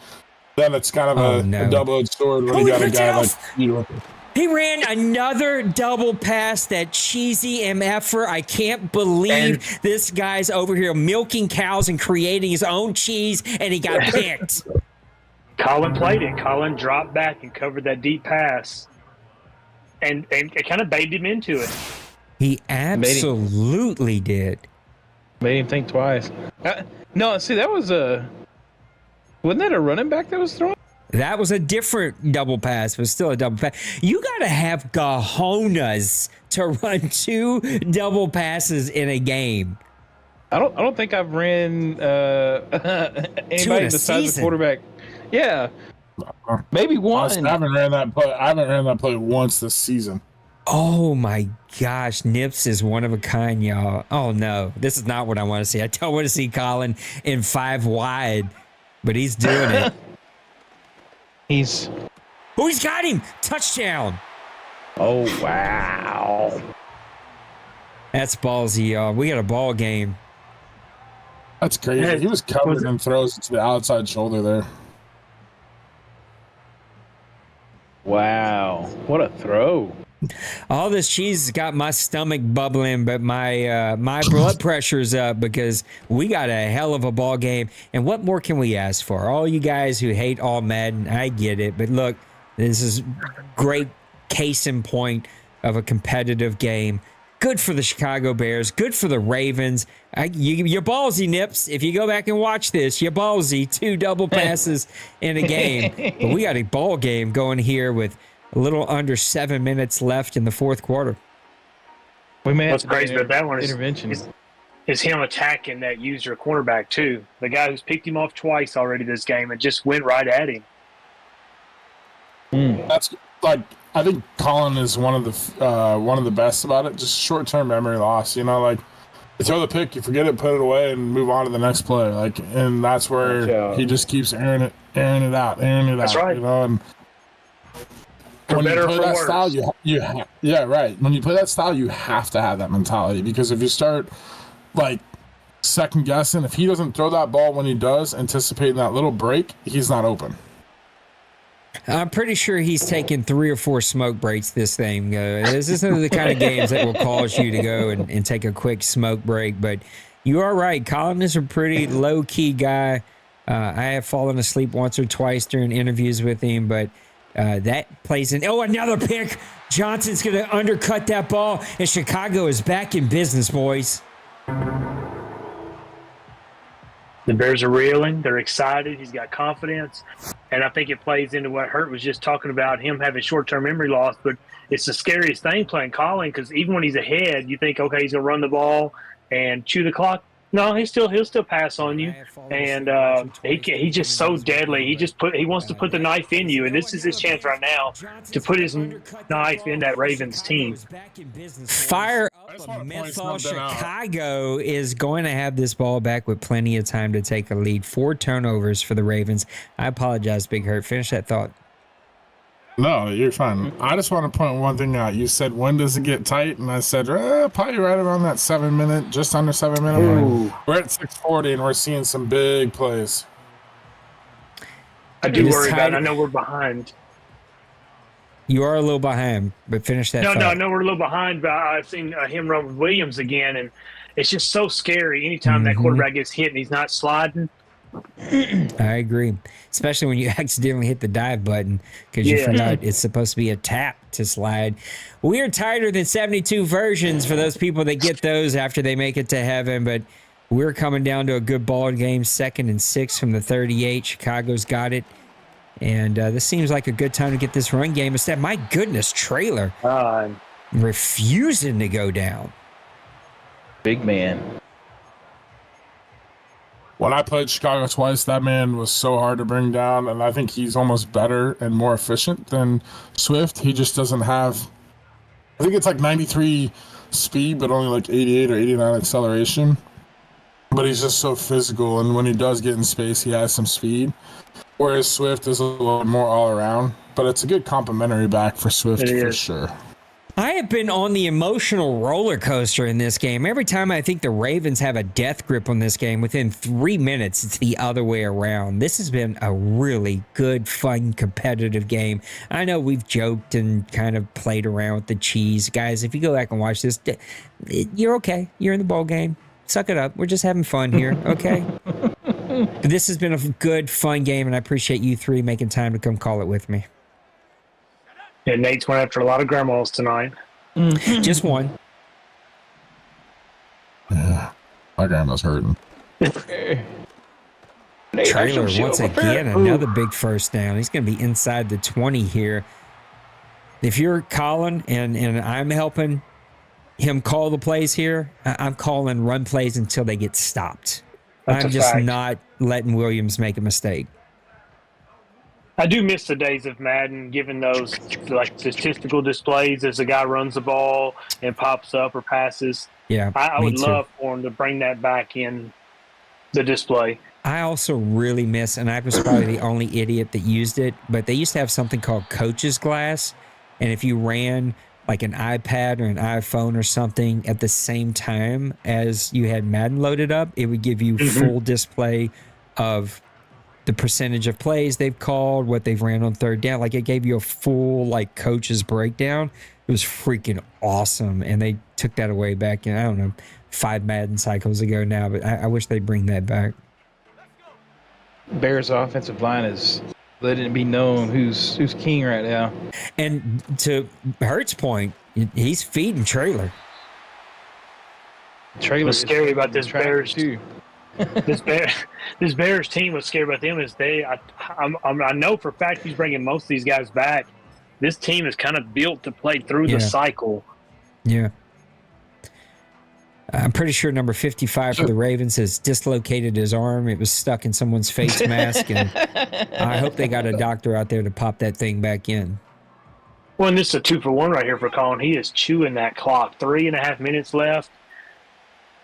then it's kind of a double-edged sword when you got a guy like you. He ran another double pass, that cheesy MFer. I can't believe this guy's over here milking cows and creating his own cheese, and he got picked. Colin played it. Colin dropped back and covered that deep pass, and it kind of baited him into it. He absolutely did. Made him think twice. No, see, that was wasn't that a running back that was throwing? That was a different double pass, but still a double pass. You got to have cojones to run 2 double passes in a game. I don't think I've ran anybody besides the quarterback. Yeah, maybe one. I haven't ran that play once this season. Oh my gosh, Nips is one of a kind, y'all. Oh no, this is not what I want to see. I don't want to see Colin in 5 wide, but he's doing it. He's got him! Touchdown! Oh wow, that's ballsy, y'all. We got a ball game. That's crazy. He was covered and throws to the outside shoulder there. Wow, what a throw! All this cheese has got my stomach bubbling, but my blood pressure's up because we got a hell of a ball game. And what more can we ask for? All you guys who hate all Madden, I get it. But look, this is great case in point of a competitive game. Good for the Chicago Bears. Good for the Ravens. You're ballsy, Nips. If you go back and watch this, you're ballsy. 2 double passes in a game. But we got a ball game going here with a little under 7 minutes left in the fourth quarter. We may have What's crazy about that one intervention. is him attacking that user cornerback too. The guy who's picked him off twice already this game and just went right at him. That's like, I think Colin is one of the best about it. Just short-term memory loss. You know, like you throw the pick, you forget it, put it away, and move on to the next play. Like, and that's where he just keeps airing it out. That's right. You know, and when you play that style, when you play that style, you have to have that mentality, because if you start like second guessing, if he doesn't throw that ball when he does, anticipating that little break, he's not open. I'm pretty sure he's taken 3 or 4 smoke breaks this thing. This isn't the kind of games that will cause you to go and take a quick smoke break. But you are right. Colin is a pretty low-key guy. I have fallen asleep once or twice during interviews with him, but that plays in. Oh, another pick. Johnson's going to undercut that ball, and Chicago is back in business, boys. The Bears are reeling. They're excited. He's got confidence. And I think it plays into what Hurt was just talking about, him having short-term memory loss. But it's the scariest thing playing Colin, because even when he's ahead, you think, okay, he's going to run the ball and chew the clock. No, he'll still pass on you, and he's just so deadly. He wants to put the knife in you, and this is his chance right now to put his knife in that Ravens team. Fire up Menthol. Chicago is going to have this ball back with plenty of time to take a lead. 4 turnovers for the Ravens. I apologize, Big Hurt. Finish that thought. No, you're fine. I just want to point one thing out. You said, when does it get tight? And I said, probably right around that 7 minute, just under 7 minute mark. We're at 6:40 and we're seeing some big plays. I do worry about it. I know we're behind. You are a little behind, but finish that. No, we're a little behind, but I've seen him run with Williams again, and it's just so scary anytime that quarterback gets hit and he's not sliding. I agree, especially when you accidentally hit the dive button because you forgot it's supposed to be a tap to slide. We are tighter than 72 versions for those people that get those after they make it to heaven, but we're coming down to a good ball game, 2nd and 6 from the 38. Chicago's got it, and this seems like a good time to get this run game. Instead, my goodness, Trailer refusing to go down. Big man. When I played Chicago twice, that man was so hard to bring down, and I think he's almost better and more efficient than Swift. He just doesn't have, I think it's like 93 speed, but only like 88 or 89 acceleration. But he's just so physical, and when he does get in space, he has some speed. Whereas Swift is a little more all around, but it's a good complimentary back for Swift for sure. I have been on the emotional roller coaster in this game. Every time I think the Ravens have a death grip on this game, within 3 minutes, it's the other way around. This has been a really good, fun, competitive game. I know we've joked and kind of played around with the cheese. Guys, if you go back and watch this, you're okay. You're in the bowl game. Suck it up. We're just having fun here, okay? But this has been a good, fun game, and I appreciate you three making time to come call it with me. Yeah, Nate's went after a lot of grandmas tonight. Just one. Yeah, my grandma's hurting. Trailer once again, another big first down. He's going to be inside the 20 here. If you're Colin and I'm helping him call the plays here, I'm calling run plays until they get stopped. That's I'm a just fact. not letting Williams make a mistake. I do miss the days of Madden giving those like statistical displays as a guy runs the ball and pops up or passes. Yeah, I me would too. love for him to bring that back in the display. I also really miss, and I was probably the only idiot that used it, but they used to have something called Coach's Glass, and if you ran like an iPad or an iPhone or something at the same time as you had Madden loaded up, it would give you full display of the percentage of plays they've called, what they've ran on third down. Like, it gave you a full, like, coach's breakdown. It was freaking awesome, and they took that away back in, I don't know, 5 Madden cycles ago now, but I wish they'd bring that back. Bears offensive line is letting it be known who's king right now. And to Hurt's point, he's feeding Trailer. Trailer What's scary about this track Bears too. This Bears team, what's scary about them is I know for a fact he's bringing most of these guys back. This team is kind of built to play through the cycle. Yeah. I'm pretty sure number 55 for the Ravens has dislocated his arm. It was stuck in someone's face mask, and I hope they got a doctor out there to pop that thing back in. Well, and this is a 2-for-1 right here for Colin. He is chewing that clock. 3.5 minutes left.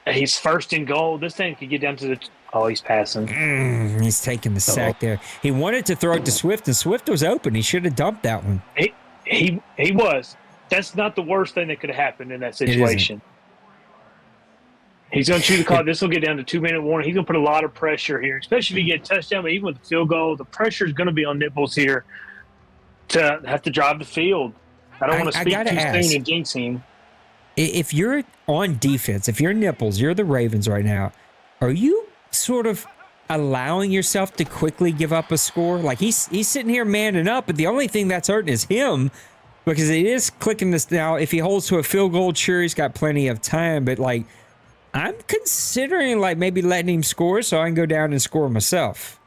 He's first and goal. This thing could get down to the he's passing. He's taking the sack there. He wanted to throw it to Swift, and Swift was open. He should have dumped that one. He was. That's not the worst thing that could have happened in that situation. He's going to chew the clock. This will get down to 2-minute warning. He's going to put a lot of pressure here, especially if you get a touchdown. But even with the field goal, the pressure is going to be on Nipples here to have to drive the field. I don't want to speak too soon and jinx him. If you're on defense, if you're Nipples, you're the Ravens right now, are you sort of allowing yourself to quickly give up a score? Like, he's sitting here manning up, but the only thing that's hurting is him, because it is clicking this now. If he holds to a field goal, sure, he's got plenty of time, but like, I'm considering like maybe letting him score so I can go down and score myself.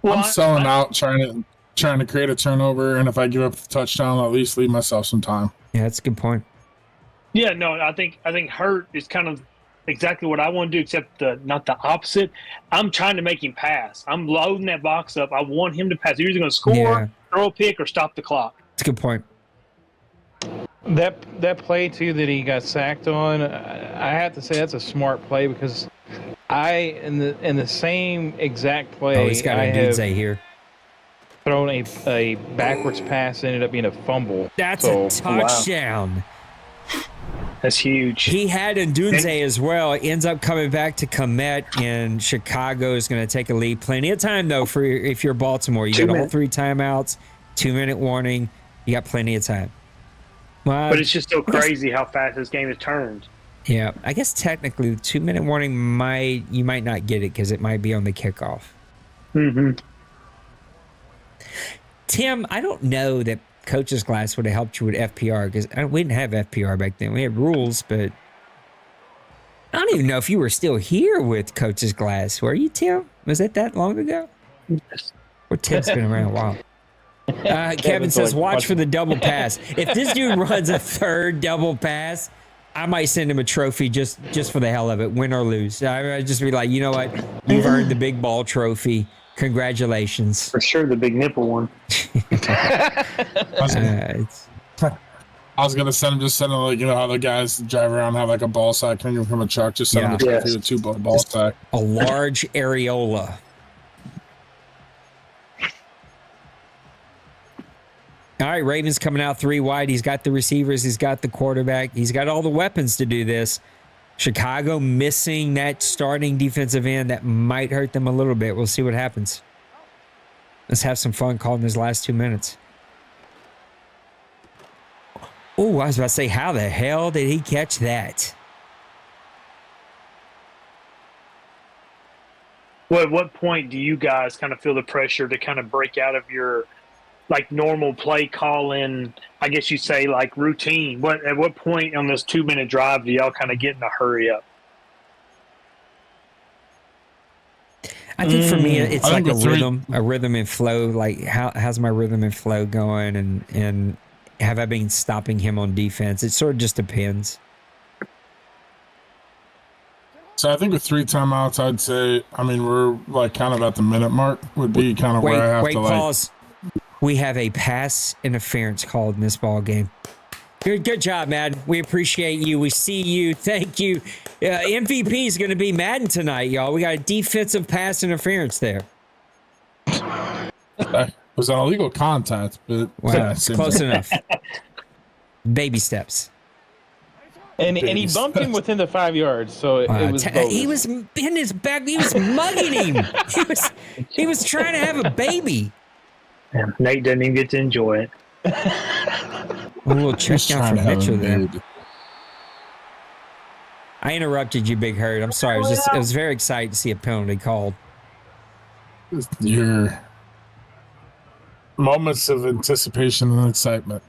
Well, I'm selling out, trying to create a turnover, and if I give up the touchdown, I'll at least leave myself some time. Yeah, that's a good point. Yeah, no, I think Hurt is kind of exactly what I want to do, except not the opposite. I'm trying to make him pass. I'm loading that box up. I want him to pass. He's either going to score, throw a pick, or stop the clock. That's a good point. That play too that he got sacked on, I have to say that's a smart play, because in the same exact play, he's got a dude say here. Thrown a backwards pass, ended up being a fumble. That's a touchdown. Wow. That's huge. He had Ndunze as well. It ends up coming back to Komet, and Chicago is going to take a lead. Plenty of time, though, for if you're Baltimore. You got all 3 timeouts, 2-minute warning. You got plenty of time. Well, but it's just so crazy how fast this game has turned. Yeah, I guess technically the 2-minute warning you might not get it because it might be on the kickoff. Mm-hmm. Tim, I don't know that Coach's Glass would have helped you with FPR, because we didn't have FPR back then. We had rules, but I don't even know if you were still here with Coach's Glass. Were you, Tim? Was it that long ago? Yes. Or Tim's been around a while. Kevin says, watch for the double pass. If this dude runs a third double pass, I might send him a trophy just for the hell of it, win or lose. I'd just be like, you know what? You've earned the big ball trophy. Congratulations. For sure, the big nipple one. I was gonna send him like, you know how the guys drive around and have like a ball sack hanging from a truck. Just send him a trophy with 2 ball sack. A large areola. All right, Ravens coming out 3 wide. He's got the receivers. He's got the quarterback. He's got all the weapons to do this. Chicago missing that starting defensive end. That might hurt them a little bit. We'll see what happens. Let's have some fun calling these last 2 minutes. Oh, I was about to say, how the hell did he catch that? Well, at what point do you guys kind of feel the pressure to kind of break out of your like normal play calling, I guess you say like routine? At what point on this 2-minute drive do y'all kind of get in a hurry up? I think for me, it's like a rhythm and flow. Like how's my rhythm and flow going, and have I been stopping him on defense? It sort of just depends. So I think with 3 timeouts, I'd say, I mean, we're like kind of at the minute mark would be kind of where I have to like. Pause. We have a pass interference called in this ball game. Good job, Madden. We appreciate you. We see you. Thank you. MVP is going to be Madden tonight, y'all. We got a defensive pass interference there. It was an illegal contact, but wow, close enough. Baby steps. And he bumped him within the 5 yards, so it was bogus. He was in his back. He was mugging him. He was trying to have a baby. Yeah, Nate doesn't even get to enjoy it. A little check down from Mitchell there. I interrupted you, Big Hurt. I'm sorry. I was very excited to see a penalty called. Your moments of anticipation and excitement.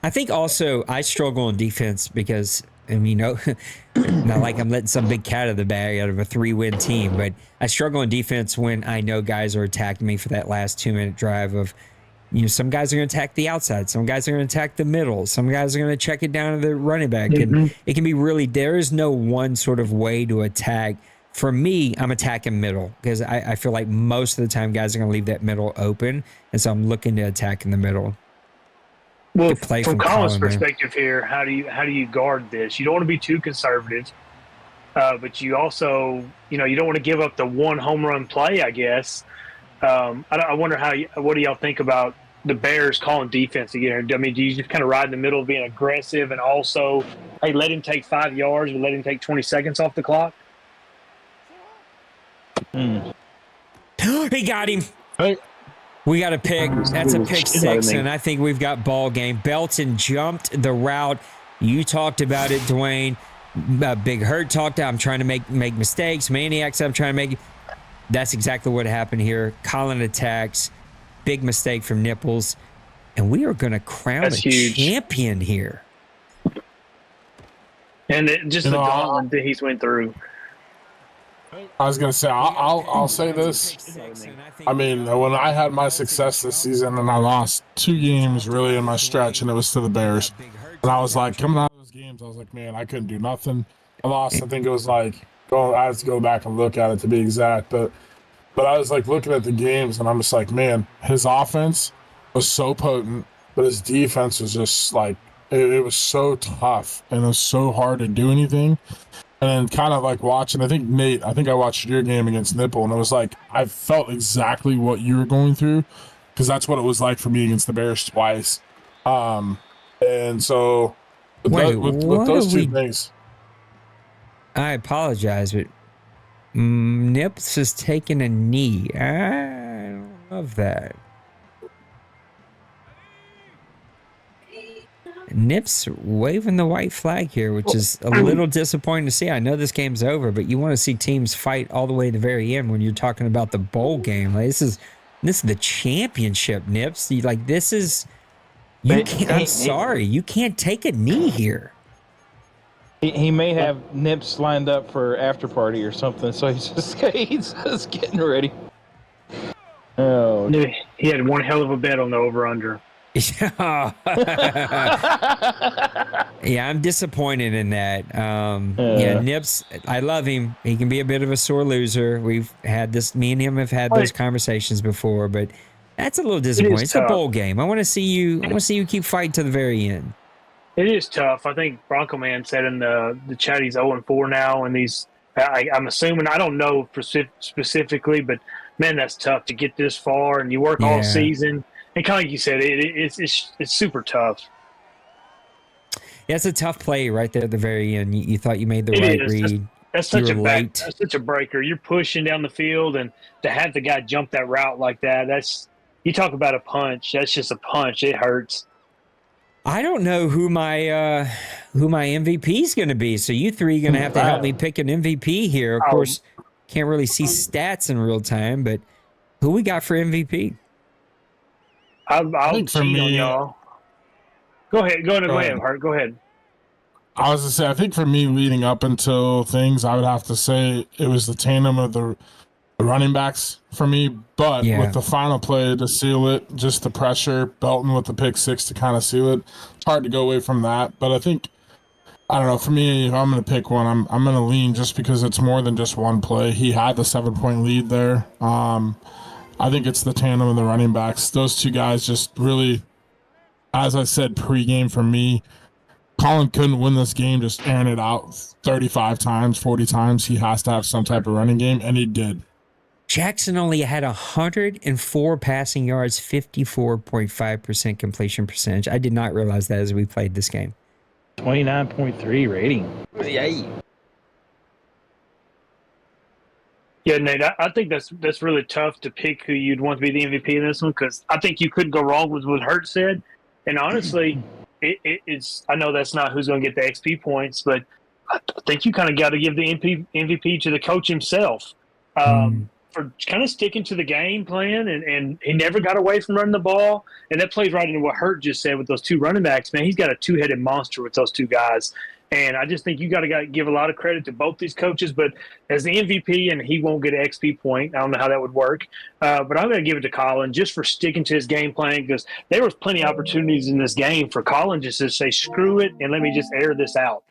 I think also I struggle on defense because, not like I'm letting some big cat out of the bag out of a 3-win team, but I struggle on defense when I know guys are attacking me for that last 2-minute drive of, some guys are going to attack the outside. Some guys are going to attack the middle. Some guys are going to check it down to the running back. Mm-hmm. And it can be there is no one sort of way to attack. For me, I'm attacking middle because I feel like most of the time guys are going to leave that middle open. And so I'm looking to attack in the middle. Well, from Colin's perspective here, how do you guard this? You don't want to be too conservative, but you also, you don't want to give up the one home run play, I guess. I wonder what do y'all think about the Bears calling defense again? I mean, do you just kind of ride in the middle of being aggressive and also, hey, let him take 5 yards or let him take 20 seconds off the clock? He got him. Hey. We got a pick. That's a pick 6, and I think we've got ball game. Belton jumped the route. You talked about it, Dwayne. Big Hurt talked about I'm trying to make mistakes. Maniacs, I'm trying to make. That's exactly what happened here. Colin attacks. Big mistake from Nipples. And we are going to crown a champion here. And the gauntlet that he's went through. I was going to say, I'll say this. I mean, when I had my success this season and I lost 2 games really in my stretch, and it was to the Bears. And I was like, coming out of those games, I was like, man, I couldn't do nothing. I lost, I think it was like, I have to go back and look at it to be exact. But I was like looking at the games and I'm just like, man, his offense was so potent, but his defense was just like, it was so tough and it was so hard to do anything. And then kind of like watching, I watched your game against Nipple, and it was like, I felt exactly what you were going through because that's what it was like for me against the Bears twice. And so with those two things. I apologize, but Nips is taking a knee. I don't love that. Nips waving the white flag here, which is a little disappointing to see. I know this game's over, but you want to see teams fight all the way to the very end when you're talking about the bowl game. Like, this is the championship, Nips. I'm sorry, you can't take a knee here. He may have Nips lined up for after party or something, so he's just getting ready. Oh, he had one hell of a bet on the over/under. Yeah, I'm disappointed in that. Nips, I love him. He can be a bit of a sore loser. We've had this. Me and him have had those conversations before, but that's a little disappointing. It's a bowl game. I want to see you keep fighting to the very end. It is tough. I think Bronco Man said in the chat he's 0-4 now, and I'm assuming, I don't know specifically, but man, that's tough to get this far, and you work all season. And kind of like you said, it's super tough. Yeah, it's a tough play right there at the very end. You thought you made the right read. That's such a breaker. You're pushing down the field, and to have the guy jump that route like that, you talk about a punch. That's just a punch. It hurts. I don't know who my MVP is going to be. So you three are going to have to help me pick an MVP here. Of course, can't really see stats in real time, but who we got for MVP? I'll cheat on y'all. Go ahead, Hart. Go ahead. I was to say, I think for me, leading up until things, I would have to say it was the tandem of the running backs for me. But with the final play to seal it, just the pressure, Belton with the pick six to kind of seal it. It's hard to go away from that. But I think, I don't know, for me, if I'm going to pick one, I'm going to lean just because it's more than just one play. He had the 7-point lead there. I think it's the tandem of the running backs. Those two guys just really, as I said pregame for me, Colin couldn't win this game just airing it out 35 times, 40 times. He has to have some type of running game, and he did. Jackson only had 104 passing yards, 54.5% completion percentage. I did not realize that as we played this game. 29.3 rating. Yay. Yeah, Nate, I think that's really tough to pick who you'd want to be the MVP in this one, because I think you couldn't go wrong with what Hurt said. And honestly, it's I know that's not who's going to get the XP points, but I think you kind of got to give the MVP to the coach himself for kind of sticking to the game plan, and he never got away from running the ball. And that plays right into what Hurt just said with those two running backs. Man, he's got a two-headed monster with those two guys. And I just think you got to give a lot of credit to both these coaches. But as the MVP, and he won't get an XP point, I don't know how that would work. But I'm going to give it to Colin just for sticking to his game plan, because there was plenty of opportunities in this game for Colin just to say, screw it, and let me just air this out.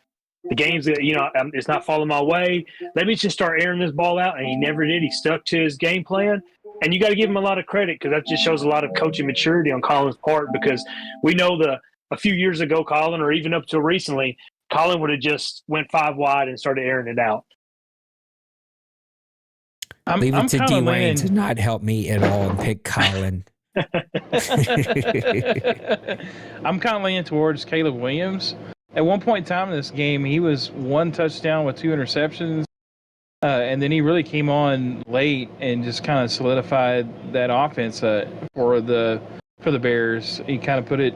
The game's, it's not falling my way. Let me just start airing this ball out. And he never did. He stuck to his game plan. And you got to give him a lot of credit, because that just shows a lot of coaching maturity on Colin's part, because we know a few years ago, Colin, or even up till recently, Colin would have just went 5 wide and started airing it out. Leave it to Dwayne to not help me at all and pick Colin. I'm kind of leaning towards Caleb Williams. At one point in time in this game, he was 1 touchdown with 2 interceptions. And then he really came on late and just kind of solidified that offense for the Bears. He kind of put it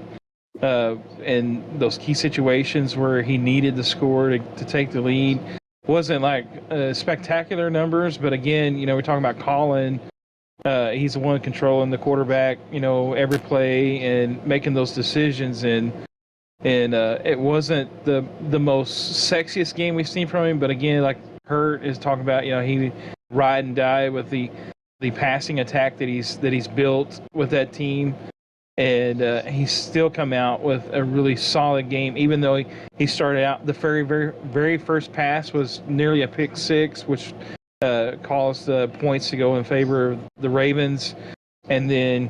in those key situations where he needed the score to take the lead. Wasn't like spectacular numbers, but again, we're talking about Colin. He's the one controlling the quarterback, every play and making those decisions. And it wasn't the most sexiest game we've seen from him, but again, like Hurt is talking about, he ride and die with the passing attack that he's built with that team. And he's still come out with a really solid game, even though he started out the very, very, very first pass was nearly a pick six, which caused points to go in favor of the Ravens. And then,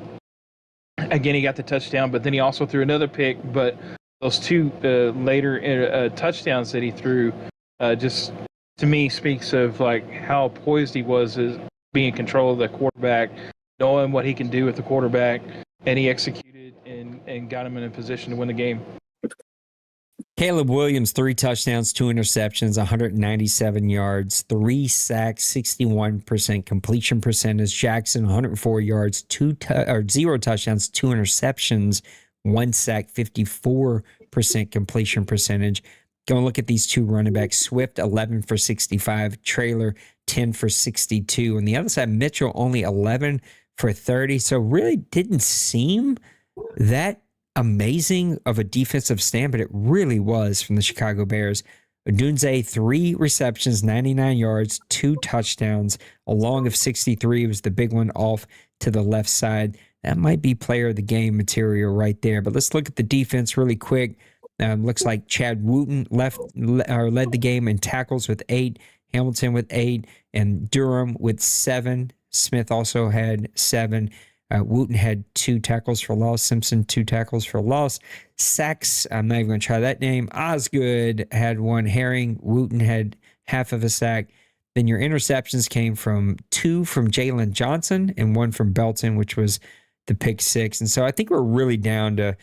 again, he got the touchdown, but then he also threw another pick. But those 2 later touchdowns that he threw just, to me, speaks of like how poised he was as being in control of the quarterback, knowing what he can do with the quarterback. And he executed and got him in a position to win the game. Caleb Williams, 3 touchdowns, 2 interceptions, 197 yards, 3 sacks, 61% completion percentage. Jackson, 104 yards, 0 touchdowns, 2 interceptions, 1 sack, 54% completion percentage. Go and look at these 2 running backs. Swift, 11 for 65. Trailer, 10 for 62. On the other side, Mitchell, only 11 for 30. So really didn't seem that amazing of a defensive stand, but it really was from the Chicago Bears. Odunze, 3 receptions, 99 yards, 2 touchdowns, a long of 63 was the big one off to the left side. That might be player of the game material right there. But let's look at the defense really quick. Looks like Chad Wooten led the game in tackles with 8, Hamilton with 8, and Durham with 7. Smith also had 7. Wooten had 2 tackles for loss. Simpson, 2 tackles for loss. Sacks, I'm not even going to try that name. Osgood had 1. Herring, Wooten had half of a sack. Then your interceptions came from 2 from Jalen Johnson and 1 from Belton, which was the pick 6. And so I think we're really down to,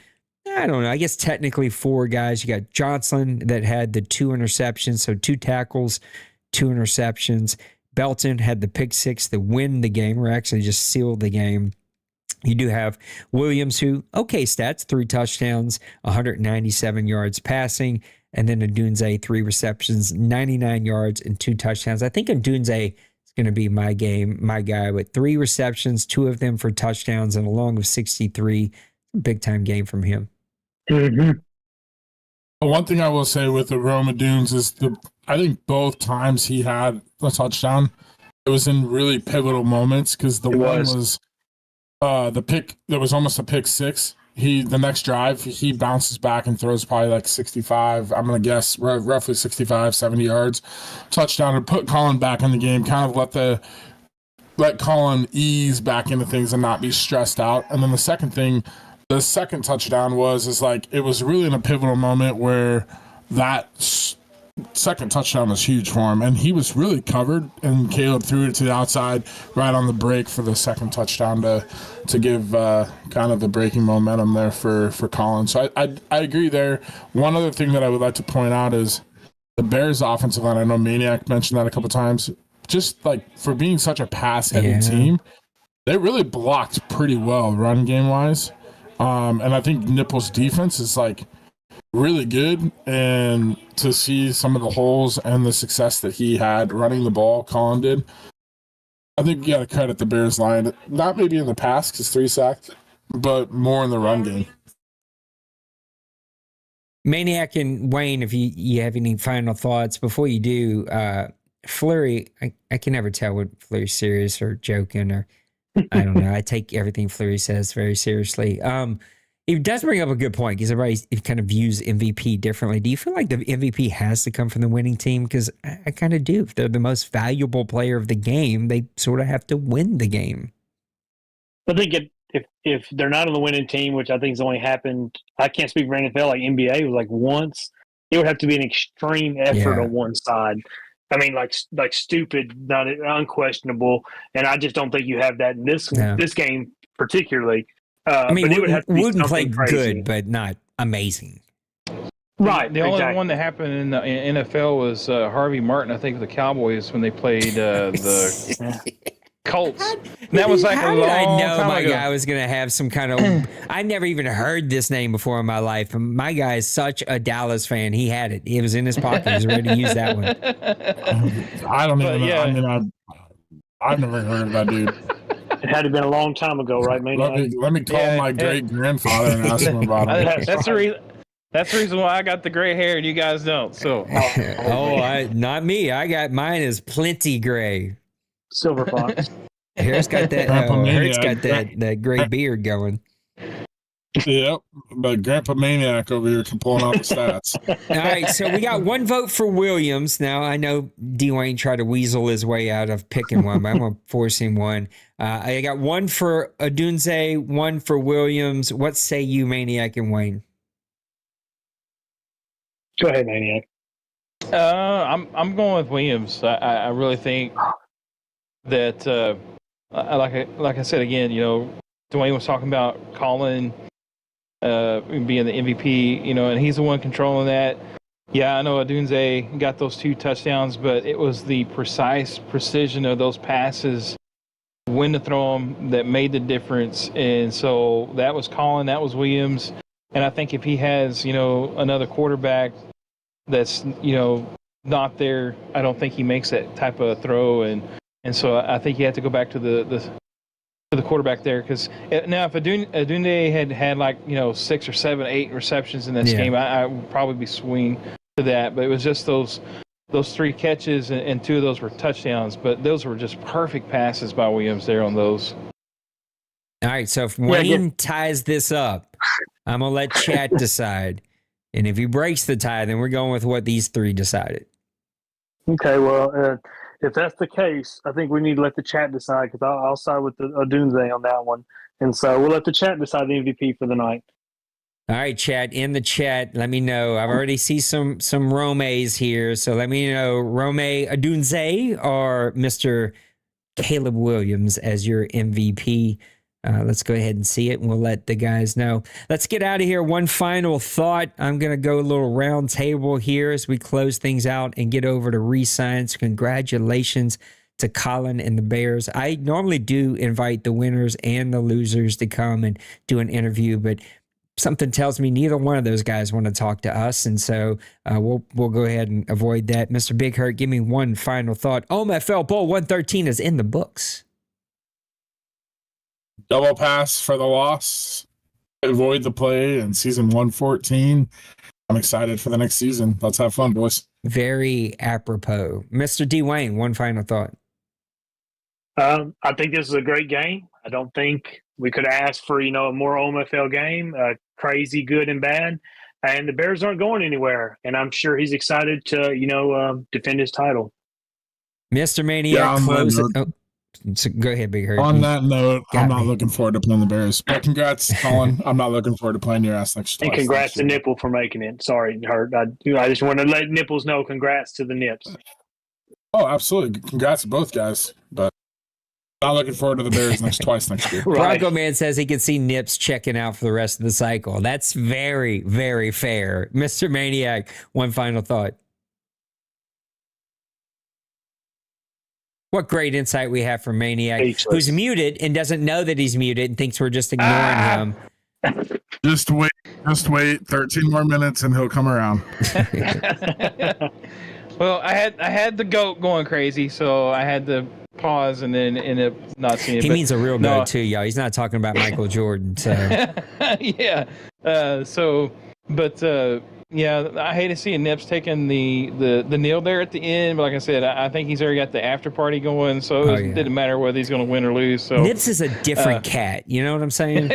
I don't know, I guess technically 4 guys. You got Johnson that had the 2 interceptions, so 2 tackles, 2 interceptions. Belton had the pick 6 to win the game, or actually just seal the game. You do have Williams, who, okay stats, 3 touchdowns, 197 yards passing, and then Odunze, 3 receptions, 99 yards, and 2 touchdowns. I think Odunze is going to be my guy with 3 receptions, 2 of them for touchdowns, and a long of 63. Big-time game from him. Mm-hmm. One thing I will say with the Roma Dunes is I think both times he had a touchdown, it was in really pivotal moments, because the one was the pick that was almost a pick 6. The next drive, he bounces back and throws probably like 65, I'm going to guess roughly 65, 70 yards. Touchdown to put Colin back in the game, kind of let Colin ease back into things and not be stressed out. And then the second touchdown it was really in a pivotal moment where that second touchdown was huge for him, and he was really covered, and Caleb threw it to the outside right on the break for the second touchdown to give kind of the breaking momentum there for Colin. So I agree there. One other thing that I would like to point out is the Bears offensive line. I know Maniac mentioned that a couple times. Just like for being such a pass-heavy team, they really blocked pretty well run game wise. And I think Nipple's defense is like really good, and to see some of the holes and the success that he had running the ball, Colin did, I think you got to credit the Bears line. Not maybe in the pass because 3 sacked, but more in the run game. Maniac and Wayne, if you have any final thoughts before you do, Fleury, I can never tell what Fleury's serious or joking, or I don't know. I take everything Fleury says very seriously. He does bring up a good point, because everybody kind of views MVP differently. Do you feel like the MVP has to come from the winning team? Because I kind of do. If they're the most valuable player of the game, they sort of have to win the game. I think if they're not on the winning team, which I think has only happened, I can't speak for NFL, like NBA was like once, it would have to be an extreme effort on one side. I mean, like stupid, not unquestionable, and I just don't think you have that in this game particularly. I mean, Wooden played good, but not amazing. Right. The only one that happened in the NFL was Harvey Martin, I think, with the Cowboys when they played the Colts. And that was like How a did long I know time my ago. guy was going to have some kind of... I never even heard this name before in my life. My guy is such a Dallas fan. He had it. It was in his pocket. He was ready to use that one. I don't even know. Yeah. I mean, I've never heard of that dude. It had to have been a long time ago, right, man? Let me call my great-grandfather and ask him about it. That's the reason. That's the reason why I got the gray hair and you guys don't. So, Not me. Mine is plenty gray. Silver fox. Hair's got that. Hair's got that gray beard going. Yep, but Grandpa Maniac over here can pull out the stats. All right, so we got 1 vote for Williams. Now, I know Dwayne tried to weasel his way out of picking one, but I'm going to force him one. I got 1 for Odunze, 1 for Williams. What say you, Maniac and Wayne? Go ahead, Maniac. I'm going with Williams. I really think that, like I said again, Dwayne was talking about Colin being the MVP, and he's the one controlling that. Yeah, I know Odunze got those 2 touchdowns, but it was the precise precision of those passes, when to throw them, that made the difference. And so that was Colin, that was Williams. And I think if he has, another quarterback that's, not there, I don't think he makes that type of throw. And so I think you have to go back to the quarterback there, because now if Odunze had like 6 or 7, 8 receptions in this game, I would probably be swinging to that. But it was just those 3 catches, and 2 of those were touchdowns. But those were just perfect passes by Williams there on those. All right, so if Wayne ties this up, I'm gonna let chat decide, and if he breaks the tie, then we're going with what these 3 decided. Okay, well, if that's the case, I think we need to let the chat decide, because I'll side with the Odunze on that one. And so we'll let the chat decide the MVP for the night. All right, chat, in the chat, let me know. I've already see some Romes here, so let me know Rome Adunze or Mr. Caleb Williams as your MVP. Let's go ahead and see it, and we'll let the guys know. Let's get out of here. One final thought. I'm going to go a little round table here as we close things out and get over to re-signs. Congratulations to Colin and the Bears. I normally do invite the winners and the losers to come and do an interview, but something tells me neither one of those guys want to talk to us, and so we'll go ahead and avoid that. Mr. Big Hurt, give me one final thought. OMFL Bowl 113 is in the books. Double pass for the loss. Avoid the play in season 114. I'm excited for the next season. Let's have fun, boys. Very apropos. Mr. D. Wayne, one final thought. I think this is a great game. I don't think we could ask for, a more OMFL game, crazy, good, and bad. And the Bears aren't going anywhere. And I'm sure he's excited to, defend his title. Mr. Maniac, close it. Oh, so go ahead, Big Hurt. On that note, I'm not looking forward to playing the Bears. But congrats, Colin. I'm not looking forward to playing your ass next. And congrats to Nipple for making it. Sorry, Hurt. I just want to let Nipples know. Congrats to the Nips. Oh, absolutely. Congrats to both guys. But not looking forward to the Bears twice next year. Right. Bronco Man says he can see Nips checking out for the rest of the cycle. That's very, very fair. Mr. Maniac, one final thought. What great insight we have from Maniac, who's muted and doesn't know that he's muted and thinks we're just ignoring him. Just wait. 13 more minutes and he'll come around. Well, I had the goat going crazy, so I had to pause and then end up not seeing it. He means a real goat too, y'all. He's not talking about Michael Jordan. So yeah. Yeah, I hate to see Nips taking the kneel there at the end, but like I said, I think he's already got the after party going, so it didn't matter whether he's going to win or lose. So Nips is a different cat. You know what I'm saying?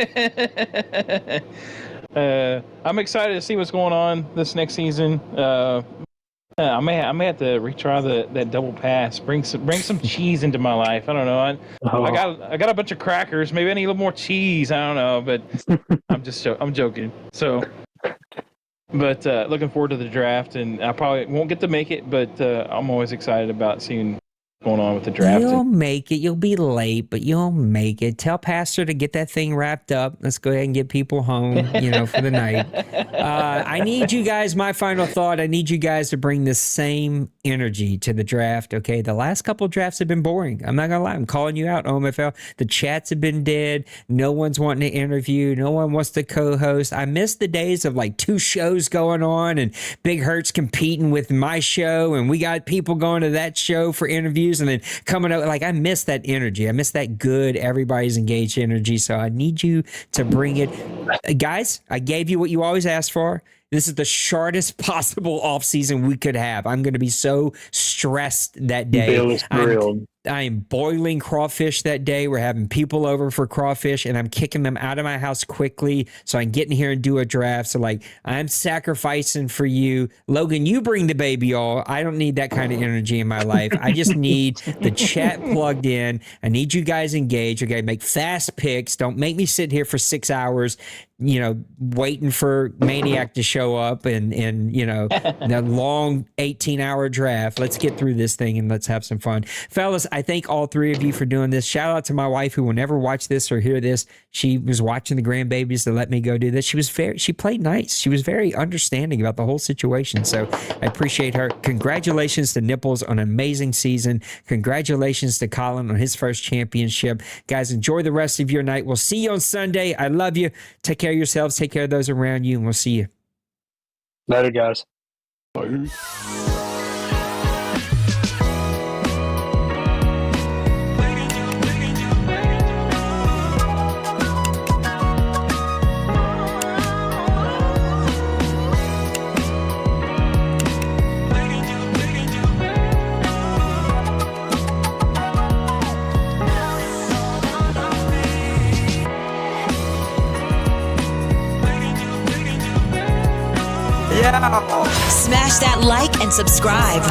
I'm excited to see what's going on this next season. I may have to retry that double pass. Bring some cheese into my life. I don't know. I got a bunch of crackers. Maybe I need a little more cheese. I don't know, but I'm joking. So. But looking forward to the draft, and I probably won't get to make it, but I'm always excited about seeing what's going on with the draft. You'll make it. You'll be late, but you'll make it. Tell Pastor to get that thing wrapped up. Let's go ahead and get people home, for the night. I need you guys, my final thought, I need you guys to bring the same energy to the draft, okay? The last couple of drafts have been boring. I'm not going to lie. I'm calling you out, OMFL. The chats have been dead. No one's wanting to interview. No one wants to co-host. I miss the days of like 2 shows going on and Big Hurt's competing with my show, and we got people going to that show for interviews and then coming up. Like, I miss that energy. I miss that good, everybody's engaged energy. So I need you to bring it. Guys, I gave you what you always asked for. This is the shortest possible off season we could have. I'm going to be so stressed that day. I am boiling crawfish that day. We're having people over for crawfish, and I'm kicking them out of my house quickly so I can get in here and do a draft. So, I'm sacrificing for you. Logan, you bring the baby all. I don't need that kind of energy in my life. I just need the chat plugged in. I need you guys engaged. Okay, make fast picks. Don't make me sit here for 6 hours, waiting for Maniac to show up and the long 18-hour draft. Let's get through this thing and let's have some fun. Fellas, I thank all 3 of you for doing this. Shout out to my wife, who will never watch this or hear this. She was watching the grandbabies to let me go do this. She played nice. She was very understanding about the whole situation. So I appreciate her. Congratulations to Nipples on an amazing season. Congratulations to Colin on his first championship. Guys, enjoy the rest of your night. We'll see you on Sunday. I love you. Take care of yourselves. Take care of those around you, and we'll see you. Later, guys. Bye. Smash that like and subscribe.